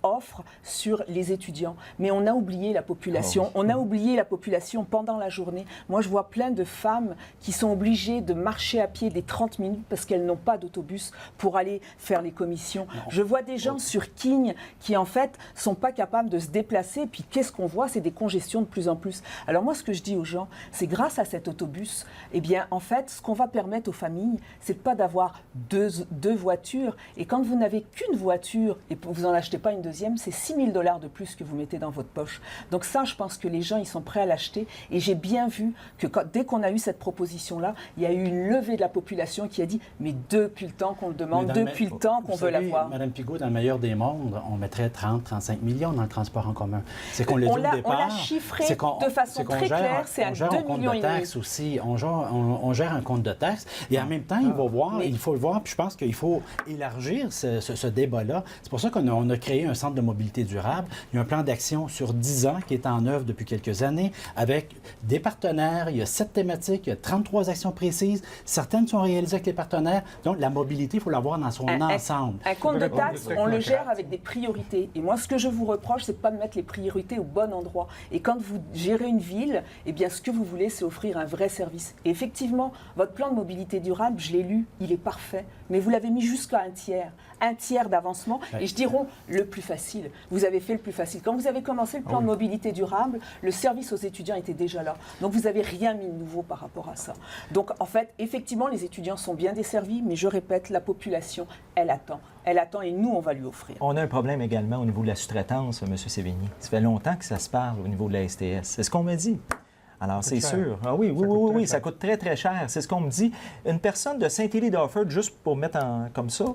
offre sur les étudiants, mais on a oublié la population. On a oublié la population pendant la journée. Moi, je vois plein de femmes qui sont obligées de marcher à pied des 30 minutes parce qu'elles n'ont pas d'autobus pour aller faire les commissions. Je vois des gens sur King qui, en fait, sont pas capables de se déplacer. Puis, qu'est-ce qu'on voit? C'est des congestions de plus en plus. Alors, moi, ce que je dis aux gens, c'est grâce à cet autobus, eh bien, en fait, ce qu'on va permettre aux familles, c'est pas d'avoir deux voitures. Et quand vous n'avez qu'une voiture et vous en achetez pas une deuxième, c'est 6 000 $ de plus que vous mettez dans votre poche. Donc ça, je pense que les gens, ils sont prêts à l'acheter. Et j'ai bien vu que dès qu'on a eu cette proposition-là, il y a eu une levée de la population qui a dit « mais depuis le temps qu'on le demande, depuis le temps qu'on veut l'avoir ». Madame Pigot, dans le meilleur des mondes, on mettrait 30-35 millions dans le transport en commun. C'est qu'on l'a dit au départ. On l'a chiffré de façon très claire, c'est à 2,5 millions. De taxes aussi. On gère un compte de taxes. Et en même temps, il faut le voir, puis je pense qu'il faut élargir ce débat-là. C'est pour ça qu'on a créé un centre de mobilité durable. Il y a un plan d'action sur 10 ans qui est en œuvre depuis quelques années avec des partenaires. Il y a 7 thématiques, il y a 33 actions précises. Certaines sont réalisées avec les partenaires. Donc, la mobilité, il faut l'avoir dans son ensemble. Un compte de taxes, on le gère avec des priorités. Et moi, ce que je vous reproche, c'est de ne pas mettre les priorités au bon endroit. Et quand vous gérez une ville, eh bien, ce que vous voulez, c'est offrir un vrai service services. Et effectivement, votre plan de mobilité durable, je l'ai lu, il est parfait, mais vous l'avez mis jusqu'à un tiers d'avancement, et je dirais le plus facile. Vous avez fait le plus facile. Quand vous avez commencé le plan de mobilité durable, le service aux étudiants était déjà là. Donc vous n'avez rien mis de nouveau par rapport à ça. Donc en fait, effectivement, les étudiants sont bien desservis, mais je répète, la population, elle attend. Elle attend et nous, on va lui offrir. On a un problème également au niveau de la sous-traitance, M. Sévigny. Ça fait longtemps que ça se parle au niveau de la STS. C'est ce qu'on me dit. Alors, c'est sûr. Ah oui, ça coûte très, très cher. C'est ce qu'on me dit. Une personne de Saint-Élie-d'Offord, juste pour mettre comme ça,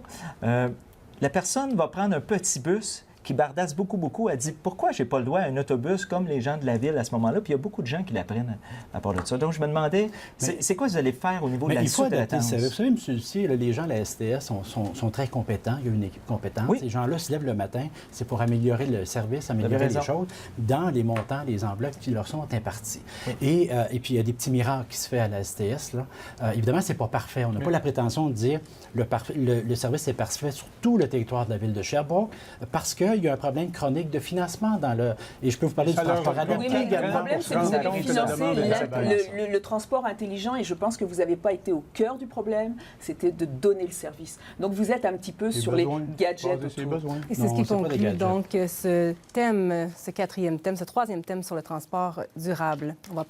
la personne va prendre un petit bus qui bardasse beaucoup. Elle dit « Pourquoi je n'ai pas le droit à un autobus comme les gens de la ville à ce moment-là? » Puis il y a beaucoup de gens qui la prennent à part de ça. Donc, je me demandais, c'est quoi vous allez faire au niveau de la sous-traitance? Vous savez, M. Lucier, les gens de la STS sont très compétents. Il y a une équipe compétente. Oui. Ces gens-là se lèvent le matin. C'est pour améliorer le service, améliorer les choses dans les montants, les enveloppes qui leur sont impartis. Oui. Et puis, il y a des petits miracles qui se font à la STS. Là. Évidemment, ce n'est pas parfait. On n'a pas la prétention de dire le service est parfait sur tout le territoire de la ville de Sherbrooke parce qu'il y a un problème chronique de financement dans le... Et je peux vous parler du transport à Oui, mais le problème, c'est que vous avez financé le transport intelligent et je pense que vous n'avez pas été au cœur du problème, c'était de donner le service. Donc, vous êtes un petit peu sur les gadgets autour. Et c'est ce qui conclut donc ce thème, ce quatrième thème, ce troisième thème sur le transport durable. On va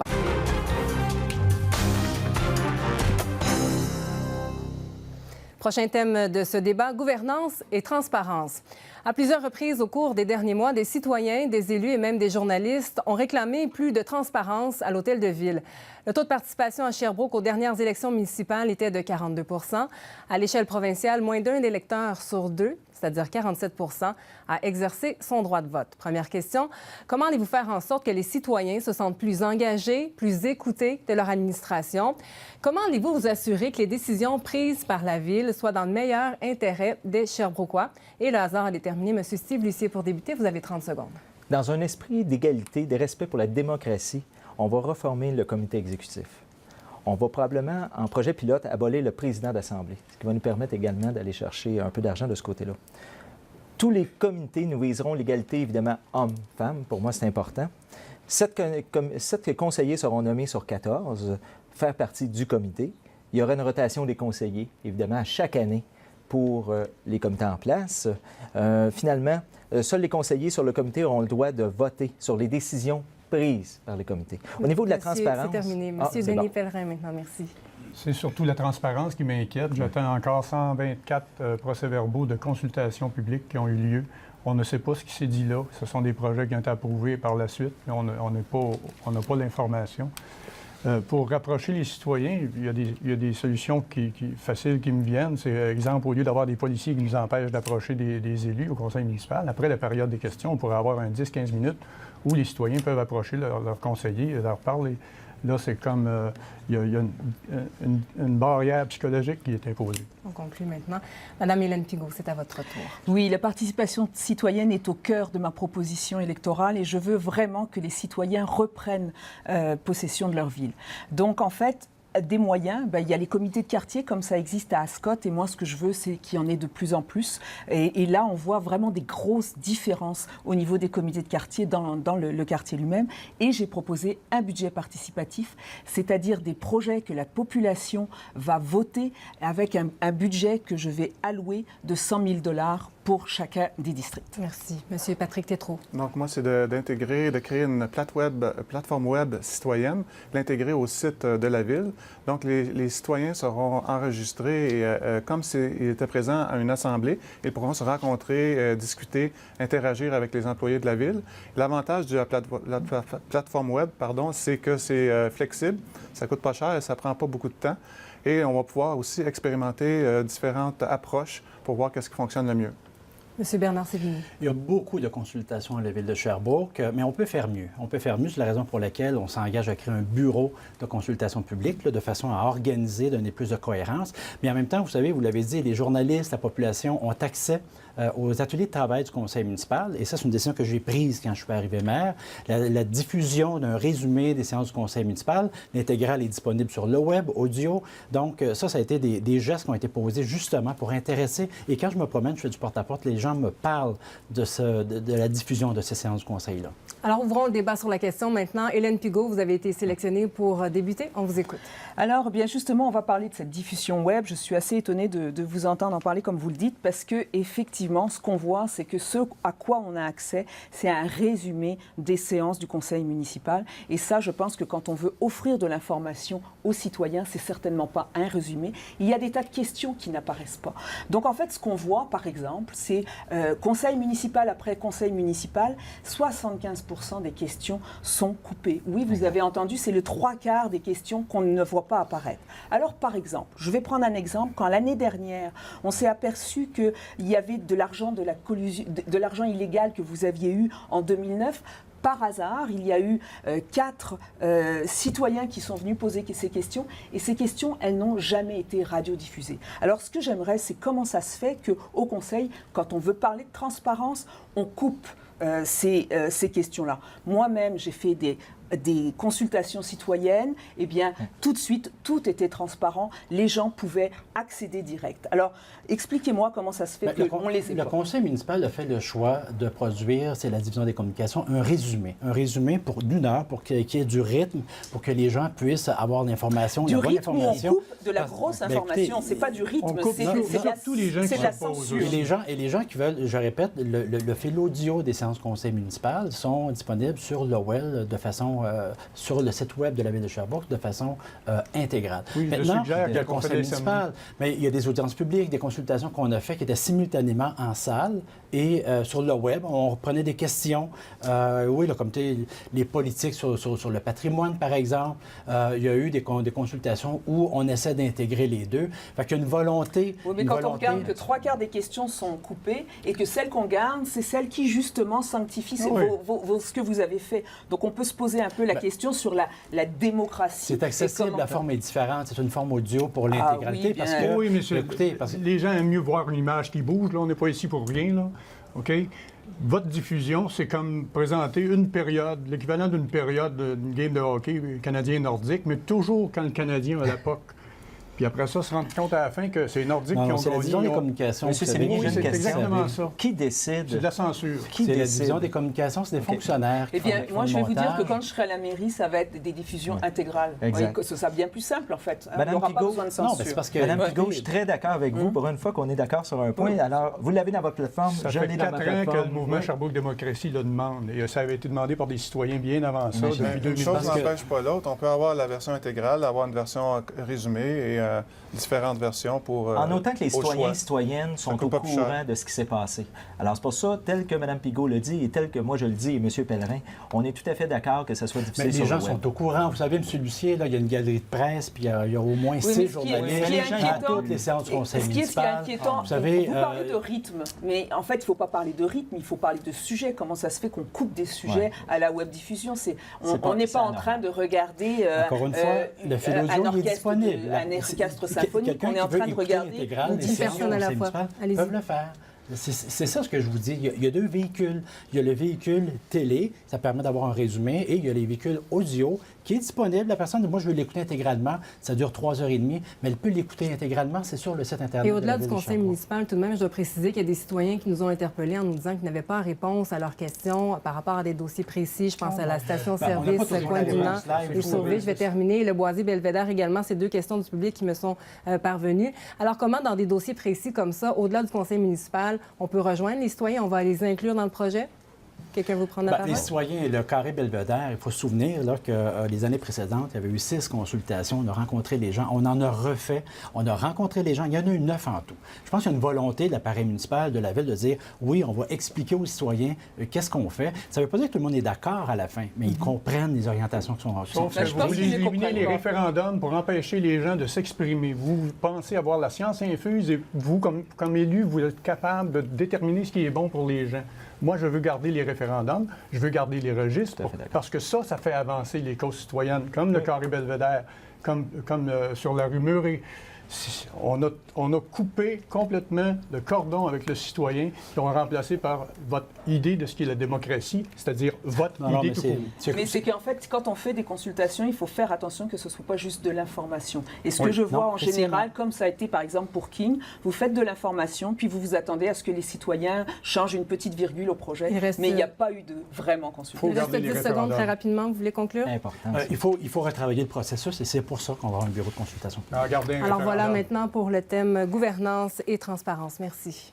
Prochain thème de ce débat, gouvernance et transparence. À plusieurs reprises au cours des derniers mois, des citoyens, des élus et même des journalistes ont réclamé plus de transparence à l'Hôtel de Ville. Le taux de participation à Sherbrooke aux dernières élections municipales était de 42 %. À l'échelle provinciale, moins d'un électeur sur deux, c'est-à-dire 47 %, a exercé son droit de vote. Première question, comment allez-vous faire en sorte que les citoyens se sentent plus engagés, plus écoutés de leur administration? Comment allez-vous vous assurer que les décisions prises par la Ville soient dans le meilleur intérêt des Sherbrookois? Et le hasard a déterminé. M. Steve Lucier, pour débuter, vous avez 30 secondes. Dans un esprit d'égalité, de respect pour la démocratie, on va reformer le comité exécutif. On va probablement, en projet pilote, abolir le président d'Assemblée, ce qui va nous permettre également d'aller chercher un peu d'argent de ce côté-là. Tous les comités, nous viserons l'égalité, évidemment, hommes-femmes. Pour moi, c'est important. 7 conseillers seront nommés sur 14, faire partie du comité. Il y aura une rotation des conseillers, évidemment, à chaque année pour les comités en place. Finalement, seuls les conseillers sur le comité auront le droit de voter sur les décisions prises par les comités. Au niveau de la transparence... C'est terminé. Monsieur Denis Pellerin, maintenant, merci. C'est surtout la transparence qui m'inquiète. J'attends encore 124 procès-verbaux de consultation publique qui ont eu lieu. On ne sait pas ce qui s'est dit là. Ce sont des projets qui ont été approuvés par la suite, mais on n'a pas l'information. Pour rapprocher les citoyens, il y a des solutions faciles qui me viennent. C'est, exemple, au lieu d'avoir des policiers qui nous empêchent d'approcher des élus au conseil municipal, après la période des questions, on pourrait avoir un 10-15 minutes où les citoyens peuvent approcher leurs conseillers et leur parler. Là, c'est comme il y a une barrière psychologique qui est imposée. On conclut maintenant. Madame Hélène Pigault, c'est à votre tour. Oui, la participation citoyenne est au cœur de ma proposition électorale et je veux vraiment que les citoyens reprennent possession de leur ville. Donc, en fait, des moyens, il y a les comités de quartier comme ça existe à Ascot et moi ce que je veux c'est qu'il y en ait de plus en plus et là on voit vraiment des grosses différences au niveau des comités de quartier dans le quartier lui-même et j'ai proposé un budget participatif, c'est-à-dire des projets que la population va voter avec un budget que je vais allouer de 100 000 $ pour chacun des districts. Merci. Monsieur Patrick Tétrault. Donc, moi, c'est de créer une plateforme web citoyenne, l'intégrer au site de la Ville. Donc, les citoyens seront enregistrés et, comme s'ils étaient présents à une assemblée, ils pourront se rencontrer, discuter, interagir avec les employés de la Ville. L'avantage de la plateforme web, c'est que c'est flexible, ça ne coûte pas cher et ça ne prend pas beaucoup de temps. Et on va pouvoir aussi expérimenter différentes approches pour voir qu'est-ce qui fonctionne le mieux. Monsieur Bernard Sévigny. Il y a beaucoup de consultations à la Ville de Sherbrooke, mais on peut faire mieux. On peut faire mieux, c'est la raison pour laquelle on s'engage à créer un bureau de consultation publique, de façon à organiser, donner plus de cohérence. Mais en même temps, vous savez, vous l'avez dit, les journalistes, la population ont accès aux ateliers de travail du conseil municipal. Et ça, c'est une décision que j'ai prise quand je suis arrivé maire. La diffusion d'un résumé des séances du conseil municipal, l'intégrale est disponible sur le web, audio. Donc, ça a été des gestes qui ont été posés justement pour intéresser. Et quand je me promène, je fais du porte-à-porte, les gens me parlent de la diffusion de ces séances du conseil-là. Alors, ouvrons le débat sur la question maintenant. Hélène Pigault, vous avez été sélectionnée pour débuter. On vous écoute. Alors, bien justement, on va parler de cette diffusion web. Je suis assez étonnée de vous entendre en parler comme vous le dites, parce que effectivement, ce qu'on voit, c'est que ce à quoi on a accès, c'est un résumé des séances du conseil municipal. Et ça, je pense que quand on veut offrir de l'information aux citoyens, c'est certainement pas un résumé. Il y a des tas de questions qui n'apparaissent pas. Donc, en fait, ce qu'on voit, par exemple, c'est conseil municipal après conseil municipal, 75% des questions sont coupées. Oui, vous avez entendu, c'est le 3/4 des questions qu'on ne voit pas apparaître. Alors, par exemple, je vais prendre un exemple. Quand l'année dernière, on s'est aperçu qu'il y avait de l'argent de l'argent illégal que vous aviez eu en 2009, par hasard, il y a eu 4 citoyens qui sont venus poser ces questions, et ces questions, elles n'ont jamais été radiodiffusées. Alors, ce que j'aimerais, c'est comment ça se fait qu'au Conseil, quand on veut parler de transparence, on coupe ces questions-là. Moi-même, j'ai fait des consultations citoyennes, eh bien, tout de suite, tout était transparent. Les gens pouvaient accéder direct. Alors, expliquez-moi comment ça se fait qu'on les ait pas. Le conseil municipal a fait le choix de produire, c'est la division des communications, un résumé. Un résumé pour d'une heure, pour qu'il y ait du rythme, pour que les gens puissent avoir l'information. Du rythme où on coupe de la grosse information. C'est pas du rythme, c'est de la censure. Et les gens qui veulent, je répète, le fil audio des séances conseil municipal sont disponibles sur le web de façon sur le site web de la Ville de Sherbrooke de façon intégrale. Oui, maintenant, il y a le conseil municipal, mais il y a des audiences publiques, des consultations qu'on a faites qui étaient simultanément en salle et sur le web. On reprenait des questions, oui, là, comme les politiques sur le patrimoine, par exemple. Il y a eu des consultations où on essaie d'intégrer les deux. Fait qu'il y a une volonté... Oui, mais quand on regarde que 3/4 des questions sont coupées et que celles qu'on garde, c'est celles qui, justement, sanctifient ce que vous avez fait. Donc, on peut se poser un peu la question sur la démocratie. C'est accessible, la forme est différente. C'est une forme audio pour l'intégralité. Oui, mais les gens aiment mieux voir une image qui bouge. Là, on n'est pas ici pour rien. Là. OK? Votre diffusion, c'est comme présenter une période, l'équivalent d'une période d'une game de hockey canadien-nordique, mais toujours quand le Canadien a la POC. Puis après ça, se rendre compte à la fin que c'est les Nordiques qui ont gagné. C'est la division des communications. Monsieur Sévigny, j'ai une question. C'est exactement ça. Qui décide? C'est de la censure. C'est la division des communications, c'est des fonctionnaires. Eh bien, moi, je vais vous dire que quand je serai à la mairie, ça va être des diffusions intégrales. Exact. Ça sera bien plus simple, en fait. Madame il n'y aura Pigault, pas besoin de censure. Non, mais c'est parce que... Madame Pigault, je suis très d'accord avec vous. Pour une fois qu'on est d'accord sur un point. Alors, vous l'avez dans votre plateforme, ça je fait l'ai dans 4 ma ans plateforme. que le mouvement Sherbrooke Démocratie le demande. Et ça avait été demandé par des citoyens bien avant ça, depuis 2000. Une chose n'empêche pas l'autre. On peut avoir la version intégrale, avoir une version résumée et différentes versions pour en autant que les citoyens et choix. citoyennes sont au courant de ce qui s'est passé. Alors, c'est pour ça, tel que Mme Pigault le dit et tel que moi je le dis et M. Pellerin, on est tout à fait d'accord que ça soit diffusé sur le web. Mais les gens sont au courant. Vous savez, M. Lucier, là, il y a une galerie de presse, puis il y a au moins 6 journalistes à toutes les séances du conseil municipal. Ce qui est inquiétant, vous parlez de rythme, mais en fait, il ne faut pas parler de rythme, il faut parler de sujet. Comment ça se fait qu'on coupe des sujets à la web diffusion? On n'est pas en train de regarder encore une fois, le fil audio est disponible. Un orchestre symphonique. On est en train de regarder 10 personnes à la fois. Ils peuvent le faire. C'est ça ce que je vous dis. Il y a 2 véhicules. Il y a le véhicule télé, ça permet d'avoir un résumé, et il y a les véhicules audio qui est disponible. La personne, moi, je veux l'écouter intégralement. Ça dure 3h30, mais elle peut l'écouter intégralement. C'est sur le site Internet. Et au-delà du conseil municipal, tout de même, je dois préciser qu'il y a des citoyens qui nous ont interpellés en nous disant qu'ils n'avaient pas réponse à leurs questions par rapport à des dossiers précis. Je pense à la station-service Coin-du-Nord et Sauvé. Je vais terminer. Le Boisier-Belvédère également. C'est 2 questions du public qui me sont parvenues. Alors, comment, dans des dossiers précis comme ça, au-delà du conseil municipal, on peut rejoindre les citoyens? On va les inclure dans le projet? Quelqu'un vous prend la parole? Les citoyens et le carré Belvédère, il faut se souvenir là, que les années précédentes, il y avait eu 6 consultations. On a rencontré les gens. On en a refait. On a rencontré les gens. Il y en a eu 9 en tout. Je pense qu'il y a une volonté de l'appareil municipal, de la Ville, de dire oui, on va expliquer aux citoyens qu'est-ce qu'on fait. Ça ne veut pas dire que tout le monde est d'accord à la fin, mais ils comprennent les orientations qui sont Sauf que vous éliminez les référendums pour empêcher les gens de s'exprimer. Vous pensez avoir la science infuse et vous, comme élu, vous êtes capable de déterminer ce qui est bon pour les gens. Moi, je veux garder les référendums, je veux garder les registres, parce que ça fait avancer les causes citoyennes, comme le carré Belvédère, comme sur la rue Murray. On a coupé complètement le cordon avec le citoyen qui ont remplacé par votre idée de ce qu'est la démocratie, c'est-à-dire votre idée tout court. Mais c'est qu'en fait, quand on fait des consultations, il faut faire attention que ce ne soit pas juste de l'information. Et ce Oui. que je vois en précisément. général, comme ça a été par exemple pour King, vous faites de l'information, puis vous vous attendez à ce que les citoyens changent une petite virgule au projet, mais il n'y a pas eu de vraiment consultation. Il reste garder les 10 secondes référendums. très rapidement. Vous voulez conclure? Important. Il faut retravailler le processus et c'est pour ça qu'on va avoir un bureau de consultation. Regardez un Alors voilà référendum. maintenant pour le thème gouvernance et transparence. Merci.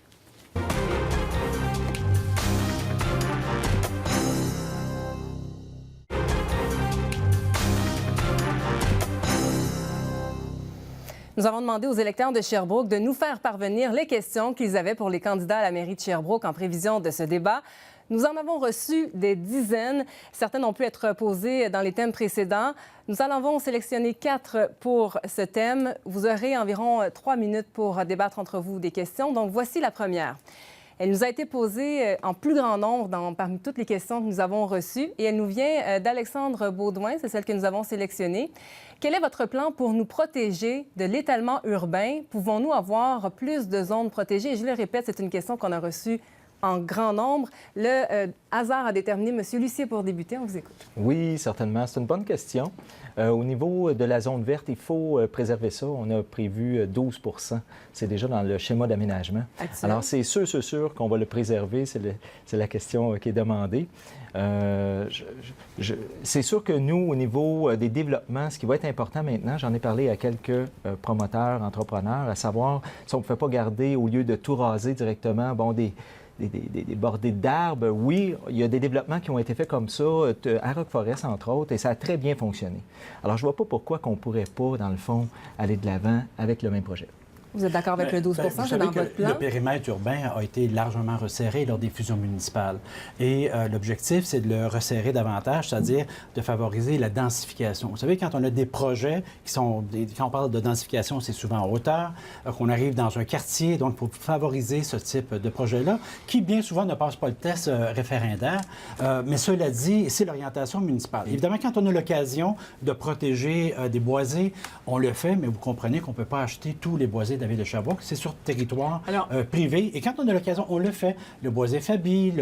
Nous avons demandé aux électeurs de Sherbrooke de nous faire parvenir les questions qu'ils avaient pour les candidats à la mairie de Sherbrooke en prévision de ce débat. Nous en avons reçu des dizaines. Certaines ont pu être posées dans les thèmes précédents. Nous en avons sélectionné 4 pour ce thème. Vous aurez environ 3 minutes pour débattre entre vous des questions. Donc, voici la première. Elle nous a été posée en plus grand nombre parmi toutes les questions que nous avons reçues et elle nous vient d'Alexandre Baudouin, c'est celle que nous avons sélectionnée. Quel est votre plan pour nous protéger de l'étalement urbain? Pouvons-nous avoir plus de zones protégées? Et je le répète, c'est une question qu'on a reçue en grand nombre. Le hasard a déterminé M. Lucier pour débuter. On vous écoute. Oui, certainement. C'est une bonne question. Au niveau de la zone verte, il faut préserver ça. On a prévu 12 %. C'est déjà dans le schéma d'aménagement. Alors, c'est sûr qu'on va le préserver. C'est la question qui est demandée. C'est sûr que nous, au niveau des développements, ce qui va être important maintenant, j'en ai parlé à quelques promoteurs, entrepreneurs, à savoir si on ne pouvait pas garder, au lieu de tout raser directement, des bordées d'arbres. Oui, il y a des développements qui ont été faits comme ça, à Rock Forest, entre autres, et ça a très bien fonctionné. Alors, je ne vois pas pourquoi qu'on ne pourrait pas, dans le fond, aller de l'avant avec le même projet. Vous êtes d'accord avec le 12 Vous c'est savez dans que votre plan? le périmètre urbain a été largement resserré lors des fusions municipales. Et l'objectif, c'est de le resserrer davantage, c'est-à-dire de favoriser la densification. Vous savez, quand on a des projets quand on parle de densification, c'est souvent en hauteur, qu'on arrive dans un quartier, donc pour favoriser ce type de projet-là, qui bien souvent ne passe pas le test référendaire. Mais cela dit, c'est l'orientation municipale. Évidemment, quand on a l'occasion de protéger des boisés, on le fait, mais vous comprenez qu'on ne peut pas acheter tous les boisés de la ville de Sherbrooke, c'est sur territoire privé. Et quand on a l'occasion, on le fait. Le boisé Fabi,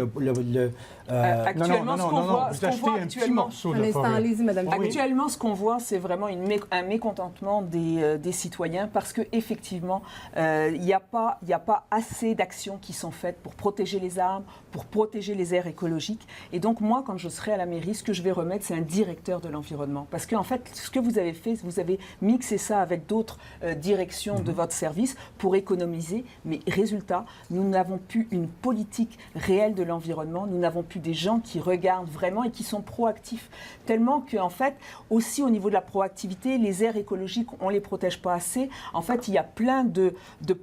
Actuellement, ce qu'on voit, vous achetez un petit morceau de forêt. Allez-y, Madame. Actuellement, ce qu'on voit, c'est vraiment un mécontentement des citoyens parce qu'effectivement, il n'y a pas assez d'actions qui sont faites pour protéger les arbres, pour protéger les aires écologiques. Et donc, moi, quand je serai à la mairie, ce que je vais remettre, c'est un directeur de l'environnement. Parce qu'en fait, ce que vous avez fait, vous avez mixé ça avec d'autres directions de votre service pour économiser. Mais résultat, nous n'avons plus une politique réelle de l'environnement. Nous n'avons plus des gens qui regardent vraiment et qui sont proactifs. Tellement qu'en fait, aussi au niveau de la proactivité, les aires écologiques, on ne les protège pas assez. En fait, il y a plein de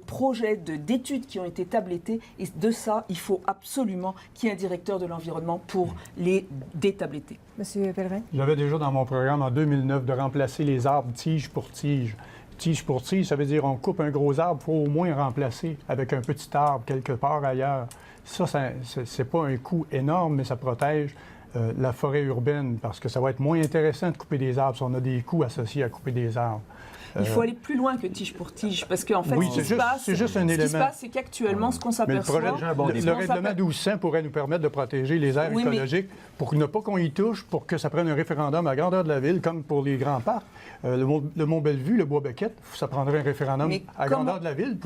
projets, d'études qui ont été tablettées. Et de ça, il faut absolument qu'il y ait un directeur de l'environnement pour les détabletter. Monsieur Pellerin? J'avais déjà dans mon programme en 2009 de remplacer les arbres tige pour tige. Tige pour tige, ça veut dire on coupe un gros arbre, il faut au moins remplacer avec un petit arbre quelque part ailleurs. Ça c'est pas un coût énorme, mais ça protège la forêt urbaine parce que ça va être moins intéressant de couper des arbres si on a des coûts associés à couper des arbres. Il faut aller plus loin que tige pour tige, parce qu'en fait, Oui, ce qui se passe, c'est qu'actuellement, ce qu'on s'aperçoit... Le règlement 1200 pourrait nous permettre de protéger les aires écologiques pour ne pas qu'on y touche, pour que ça prenne un référendum à grandeur de la ville, comme pour les grands parcs. Le Mont-Bellevue, le Bois-Bequette, ça prendrait un référendum à grandeur de la ville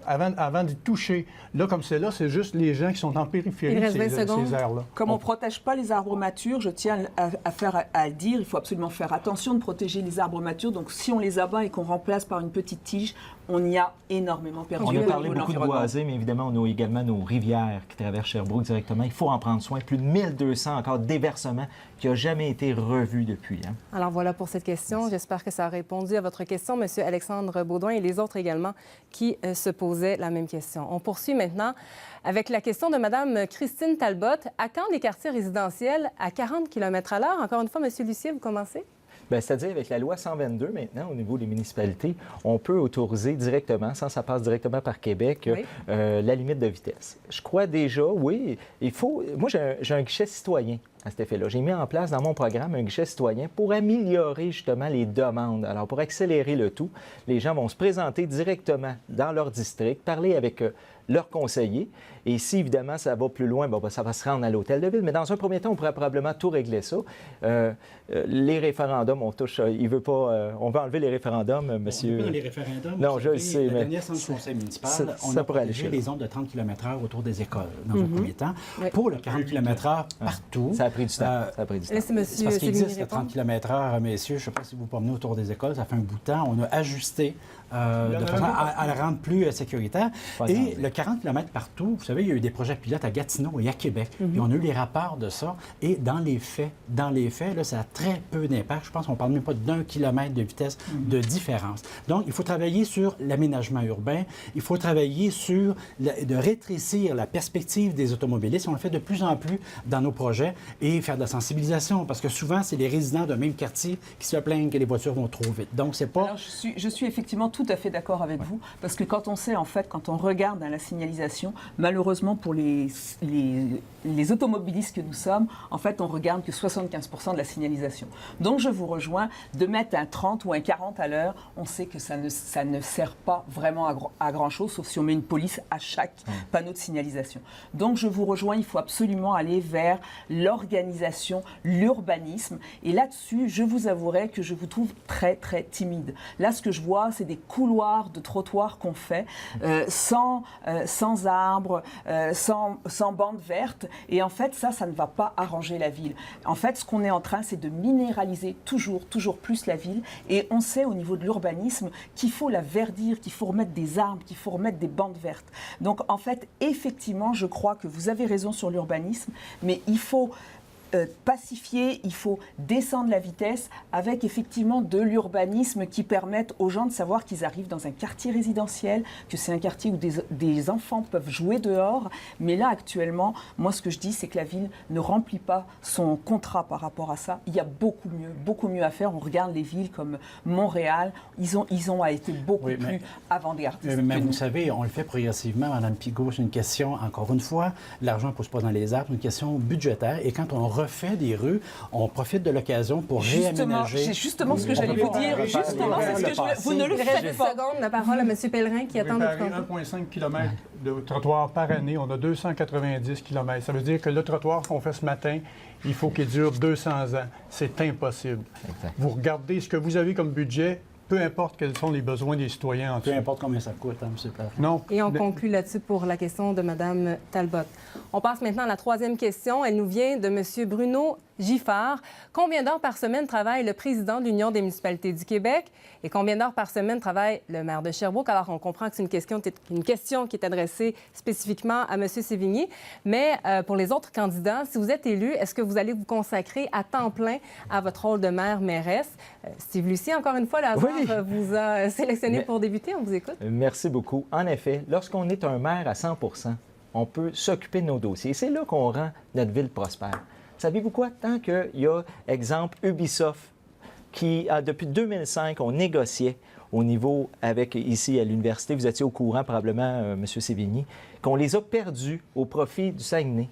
avant d'y toucher. Là, comme c'est là, c'est juste les gens qui sont en périphérie de ces aires-là. Comme on ne protège pas les arbres matures, je tiens à le dire, il faut absolument faire attention de protéger les arbres matures. Donc, si on les abat et qu'on remplace par une petite tige, on y a énormément perdu. On a parlé beaucoup de boisés, mais évidemment, on a également nos rivières qui traversent Sherbrooke directement. Il faut en prendre soin. Plus de 1200 encore déversements qui n'ont jamais été revus depuis. Hein? Alors voilà pour cette question. J'espère que ça a répondu à votre question, Monsieur Alexandre Baudouin, et les autres également qui se posaient la même question. On poursuit maintenant avec la question de Mme Christine Talbot. À quand les quartiers résidentiels à 40 km/h? Encore une fois, Monsieur Lucier, vous commencez? Bien, c'est-à-dire, avec la loi 122, maintenant, au niveau des municipalités, on peut autoriser directement, sans que ça passe directement par Québec, la limite de vitesse. Je crois déjà, oui, il faut... Moi, j'ai un guichet citoyen à cet effet-là. J'ai mis en place dans mon programme un guichet citoyen pour améliorer justement les demandes. Alors, pour accélérer le tout, les gens vont se présenter directement dans leur district, parler avec leurs conseillers. Et si, évidemment, ça va plus loin, ça va se rendre à l'hôtel de ville. Mais dans un premier temps, on pourrait probablement tout régler ça. Les référendums, on touche... on veut enlever les référendums, monsieur... On veut pas dans les référendums. Non, je le sais, la mais... dernière séance du conseil municipal, on ça a pourrait aller protégé chez les zones de 30 km/h autour des écoles, dans un premier temps. Oui. Pour le 40 km/h partout... Ça a pris du temps. Ça a pris du temps. Laissez monsieur Parce qu'il Sévigny existe le répondre. 30 km/h, messieurs. Je ne sais pas si vous vous promenez autour des écoles, ça fait un bout de temps. On a ajusté de façon à la rendre plus sécuritaire. Et le 40 km partout, vous savez, il y a eu des projets pilotes à Gatineau et à Québec. Et on a eu les rapports de ça. Et dans les faits, là, ça a très peu d'impact. Je pense qu'on ne parle même pas d'1 kilomètre de vitesse de différence. Donc, il faut travailler sur l'aménagement urbain. Il faut travailler sur de rétrécir la perspective des automobilistes. On le fait de plus en plus dans nos projets et faire de la sensibilisation. Parce que souvent, c'est les résidents d'un même quartier qui se plaignent que les voitures vont trop vite. Donc, c'est pas... Alors, je suis effectivement tout à fait d'accord avec vous, parce que quand on sait, en fait, quand on regarde la signalisation, malheureusement pour les automobilistes que nous sommes, en fait, on regarde que 75% de la signalisation. Donc, je vous rejoins, de mettre un 30 ou un 40 à l'heure, on sait que ça ne sert pas vraiment à grand-chose, sauf si on met une police à chaque panneau de signalisation. Donc, je vous rejoins, il faut absolument aller vers l'organisation, l'urbanisme. Et là-dessus, je vous avouerai que je vous trouve très, très timide. Là, ce que je vois, c'est des couloirs de trottoirs qu'on fait sans arbres, sans bande verte. Et en fait, ça ne va pas arranger la ville. En fait, ce qu'on est en train, c'est de minéraliser toujours plus la ville. Et on sait au niveau de l'urbanisme qu'il faut la verdir, qu'il faut remettre des arbres, qu'il faut remettre des bandes vertes. Donc, en fait, effectivement, je crois que vous avez raison sur l'urbanisme, mais il faut pacifier, il faut descendre la vitesse avec effectivement de l'urbanisme qui permette aux gens de savoir qu'ils arrivent dans un quartier résidentiel, que c'est un quartier où des enfants peuvent jouer dehors. Mais là, actuellement, moi, ce que je dis, c'est que la ville ne remplit pas son contrat par rapport à ça. Il y a beaucoup mieux à faire. On regarde les villes comme Montréal, ils ont été beaucoup plus avant-gardistes. Mais vous savez, on le fait progressivement, Mme Pigot. C'est une question, encore une fois, l'argent ne pousse pas dans les arbres, une question budgétaire. Et quand on refait des rues, on profite de la pour réaménager. C'est justement ce que j'allais vous dire. Vous ne le faites pas. Secondes, la parole à M. Pellerin qui attend notre réparer 1,5 km de trottoir par année. On a 290 km. Ça veut dire que le trottoir qu'on fait ce matin, il faut qu'il dure 200 ans. C'est impossible. Exact. Vous regardez ce que vous avez comme budget, peu importe quels sont les besoins des citoyens en dessous. Peu importe combien ça coûte, M. Pellerin. Non. Et on conclut là-dessus pour la question de Mme Talbot. On passe maintenant à la troisième question. Elle nous vient de M. Bruno Giffard. Combien d'heures par semaine travaille le président de l'Union des municipalités du Québec et combien d'heures par semaine travaille le maire de Sherbrooke? Alors, on comprend que c'est une question qui est adressée spécifiquement à M. Sévigny. Mais pour les autres candidats, si vous êtes élu, est-ce que vous allez vous consacrer à temps plein à votre rôle de maire-mairesse? Steve Lucie, encore une fois, le hasard vous a sélectionné pour débuter. On vous écoute. Merci beaucoup. En effet, lorsqu'on est un maire à 100 on peut s'occuper de nos dossiers. C'est là qu'on rend notre ville prospère. Savez-vous quoi? Tant qu'il y a, exemple, Ubisoft, qui, depuis 2005, on négociait au niveau avec, ici, à l'université, vous étiez au courant probablement, M. Sévigny, qu'on les a perdus au profit du Saguenay.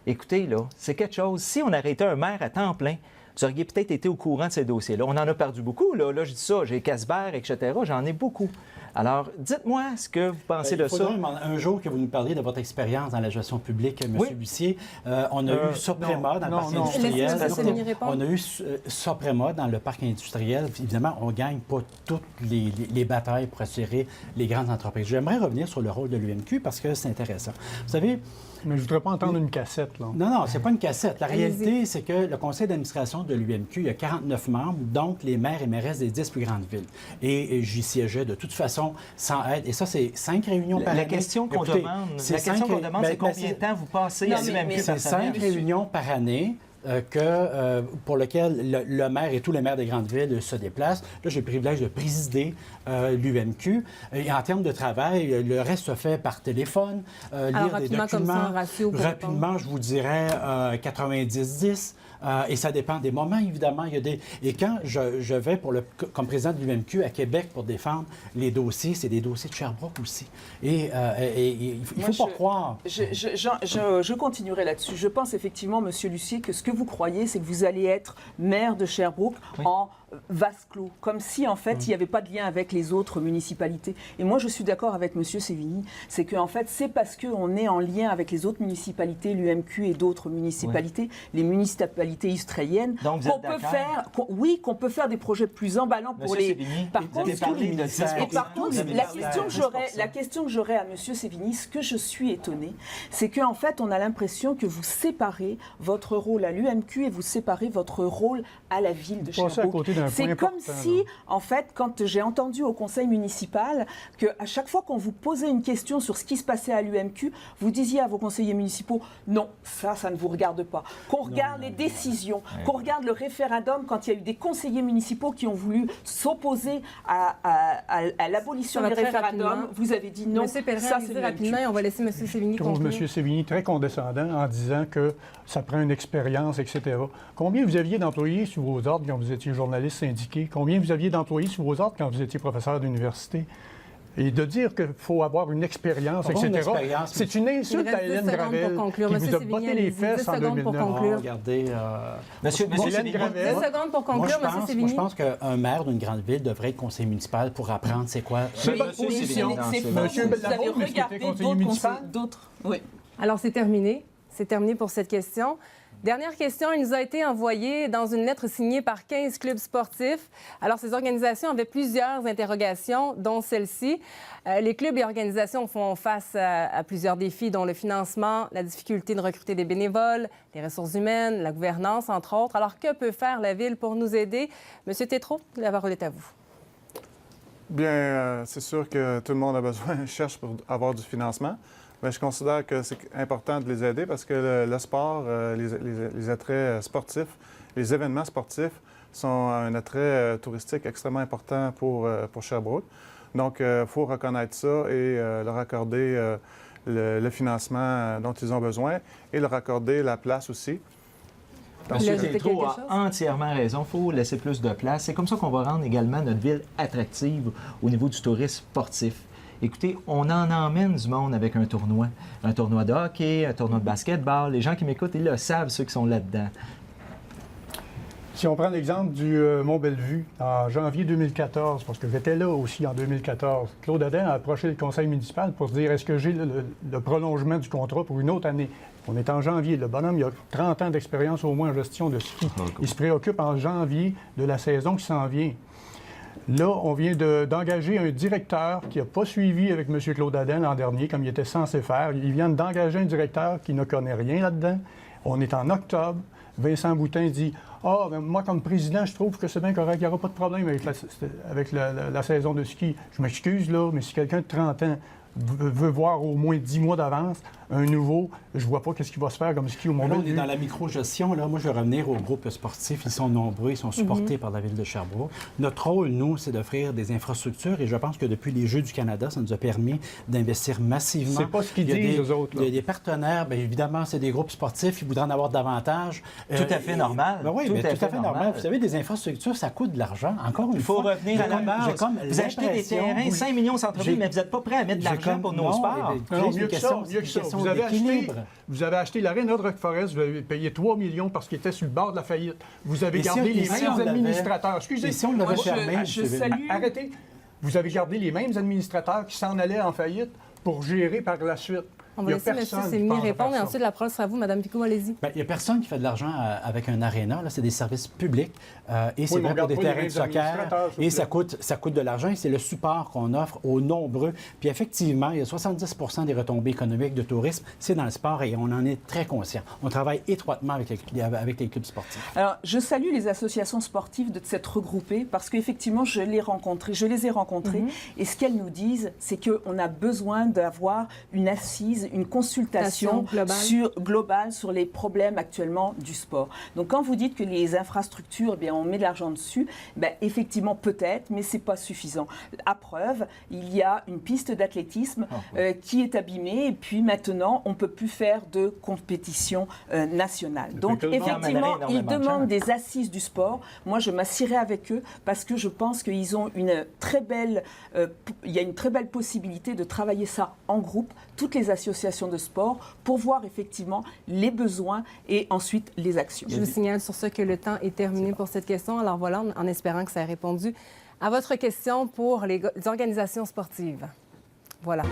Écoutez, là, c'est quelque chose. Si on arrêtait un maire à temps plein, vous auriez peut-être été au courant de ces dossiers-là. On en a perdu beaucoup, là. Là, je dis ça, j'ai Casbert, etc. J'en ai beaucoup. Alors, dites-moi ce que vous pensez de ça. Un jour que vous nous parliez de votre expérience dans la gestion publique, M. Lucier, on a eu Soprema dans le parc industriel. On a eu Soprema dans le parc industriel. Évidemment, on ne gagne pas toutes les batailles pour assurer les grandes entreprises. J'aimerais revenir sur le rôle de l'UMQ parce que c'est intéressant. Vous savez... Mais je ne voudrais pas entendre une cassette, là. Non, c'est pas une cassette. La réalité, c'est que le conseil d'administration de l'UMQ, il y a 49 membres, donc les maires et mairesses des 10 plus grandes villes. Et j'y siégeais de toute façon sans aide. Et ça, c'est 5 réunions par année. La question qu'on demande, c'est combien de temps vous passez à l'UMQ? C'est 5 réunions par année. Pour lequel le maire et tous les maires des grandes villes se déplacent. Là, j'ai le privilège de présider l'UMQ. Et en termes de travail, le reste se fait par téléphone, lire des documents. Comme ça, un ratio rapidement, je vous dirais 90-10. Et ça dépend des moments, évidemment. Et quand je vais comme président de l'UMQ à Québec pour défendre les dossiers, c'est des dossiers de Sherbrooke aussi. Et il ne faut pas croire. Je continuerai là-dessus. Je pense effectivement, M. Lucier, que ce que vous croyez, c'est que vous allez être maire de Sherbrooke en vase clos, comme si, en fait, il n'y avait pas de lien avec les autres municipalités. Et moi, je suis d'accord avec M. Sévigny, c'est qu'en fait, c'est parce qu'on est en lien avec les autres municipalités, l'UMQ et d'autres municipalités, les municipalités israéliennes, qu'on peut faire des projets plus emballants pour les... Par contre, la question que j'aurais à M. Sévigny, ce que je suis étonnée, c'est qu'en fait, on a l'impression que vous séparez votre rôle à l'UMQ et vous séparez votre rôle à la ville de Sherbrooke. C'est comme si, en fait, quand j'ai entendu au conseil municipal qu'à chaque fois qu'on vous posait une question sur ce qui se passait à l'UMQ, vous disiez à vos conseillers municipaux, non, ça ne vous regarde pas. Qu'on regarde les décisions, qu'on regarde le référendum quand il y a eu des conseillers municipaux qui ont voulu s'opposer à l'abolition du référendum, vous avez dit non. Monsieur Pellerin, rapidement, on va laisser M. Sévigny conclure. Je trouve M. Sévigny très condescendant en disant que ça prend une expérience, etc. Combien vous aviez d'employés sous vos ordres quand vous étiez journaliste syndiqué? Combien vous aviez d'employés sous vos ordres quand vous étiez professeur d'université? Et de dire qu'il faut avoir une expérience, etc., c'est une insulte à Hélène Gravel qui vous a botté les fesses en 2009. Regardez... Monsieur Sévigny, 10 secondes pour conclure, M. Sévigny. Moi, je pense qu'un maire d'une grande ville devrait être conseiller municipal pour apprendre c'est quoi... C'est votre position. Monsieur Bellavaux, vous avez regardé d'autres... Oui. Alors, c'est terminé. C'est terminé pour cette question. Dernière question, il nous a été envoyé dans une lettre signée par 15 clubs sportifs. Alors, ces organisations avaient plusieurs interrogations, dont celle-ci. Les clubs et organisations font face à plusieurs défis, dont le financement, la difficulté de recruter des bénévoles, les ressources humaines, la gouvernance, entre autres. Alors, que peut faire la Ville pour nous aider? Monsieur Tétrault, la parole est à vous. Bien, c'est sûr que tout le monde a besoin, cherche pour avoir du financement. Mais je considère que c'est important de les aider parce que le sport, les attraits sportifs, les événements sportifs sont un attrait touristique extrêmement important pour Sherbrooke. Donc, il faut reconnaître ça et leur accorder le financement dont ils ont besoin et leur accorder la place aussi. M. Tétrault a entièrement raison. Il faut laisser plus de place. C'est comme ça qu'on va rendre également notre ville attractive au niveau du tourisme sportif. Écoutez, on en emmène du monde avec un tournoi de hockey, un tournoi de basketball. Les gens qui m'écoutent, ils le savent, ceux qui sont là-dedans. Si on prend l'exemple du Mont-Bellevue, en janvier 2014, parce que j'étais là aussi en 2014, Claude Adam a approché le conseil municipal pour se dire est-ce que j'ai le prolongement du contrat pour une autre année? On est en janvier. Le bonhomme, il a 30 ans d'expérience au moins en gestion de ski. Il se préoccupe en janvier de la saison qui s'en vient. Là, on vient d'engager un directeur qui n'a pas suivi avec M. Claude Adam l'an dernier, comme il était censé faire. Il vient d'engager un directeur qui ne connaît rien là-dedans. On est en octobre. Vincent Boutin dit « Ah, ben moi, comme président, je trouve que c'est bien correct, il n'y aura pas de problème avec la saison de ski. Je m'excuse, là, mais si quelqu'un de 30 ans veut voir au moins 10 mois d'avance un nouveau, je vois pas qu'est-ce qui va se faire comme ski au moment. On est dans la micro-gestion. Là. Moi, je vais revenir aux groupes sportifs. Ils sont nombreux, ils sont supportés par la Ville de Sherbrooke. Notre rôle, nous, c'est d'offrir des infrastructures et je pense que depuis les Jeux du Canada, ça nous a permis d'investir massivement. C'est pas ce qu'ils disent, eux autres. Il y a des partenaires, bien évidemment, c'est des groupes sportifs, ils voudraient en avoir davantage. Tout à fait normal. Ben oui, tout à fait normal. Vous savez, des infrastructures, ça coûte de l'argent. Encore une fois. Il faut revenir à la base. Vous achetez des terrains, 5 millions au centre-ville, mais vous n'êtes pas prêt à mettre de l'argent pour nos sports. Non, mieux que ça. Vous avez acheté l'Arena de Rock Forest, vous avez payé 3 millions parce qu'il était sur le bord de la faillite. Vous avez gardé les mêmes administrateurs. Excusez, si on l'avait fermé, je salue... Arrêtez. Vous avez gardé les mêmes administrateurs qui s'en allaient en faillite pour gérer par la suite. On va laisser M. Sévigny répondre et ensuite la parole sera à vous, Mme Picot, allez-y. Il n'y a personne qui fait de l'argent avec un aréna. C'est des services publics et c'est vrai pour des terrains de soccer et ça coûte de l'argent et c'est le support qu'on offre aux nombreux. Puis effectivement, il y a 70 des retombées économiques de tourisme, c'est dans le sport et on en est très conscient. On travaille étroitement avec les clubs sportifs. Alors, je salue les associations sportives de s'être regroupées parce qu'effectivement, je les ai rencontrées et ce qu'elles nous disent, c'est qu'on a besoin d'avoir une assise, une consultation globale sur les problèmes actuellement du sport. Donc quand vous dites que les infrastructures, eh bien, on met de l'argent dessus, ben, effectivement peut-être, mais ce n'est pas suffisant. À preuve, il y a une piste d'athlétisme qui est abîmée et puis maintenant on ne peut plus faire de compétition nationale. Donc effectivement, ils demandent des assises du sport. Moi, je m'assierai avec eux parce que je pense qu'ils ont une très belle, il y a une très belle possibilité de travailler ça en groupe, toutes les associations de sport, pour voir effectivement les besoins et ensuite les actions. Je vous signale sur ce que le temps est terminé pour cette question. Alors voilà, en espérant que ça ait répondu à votre question pour les organisations sportives. Voilà.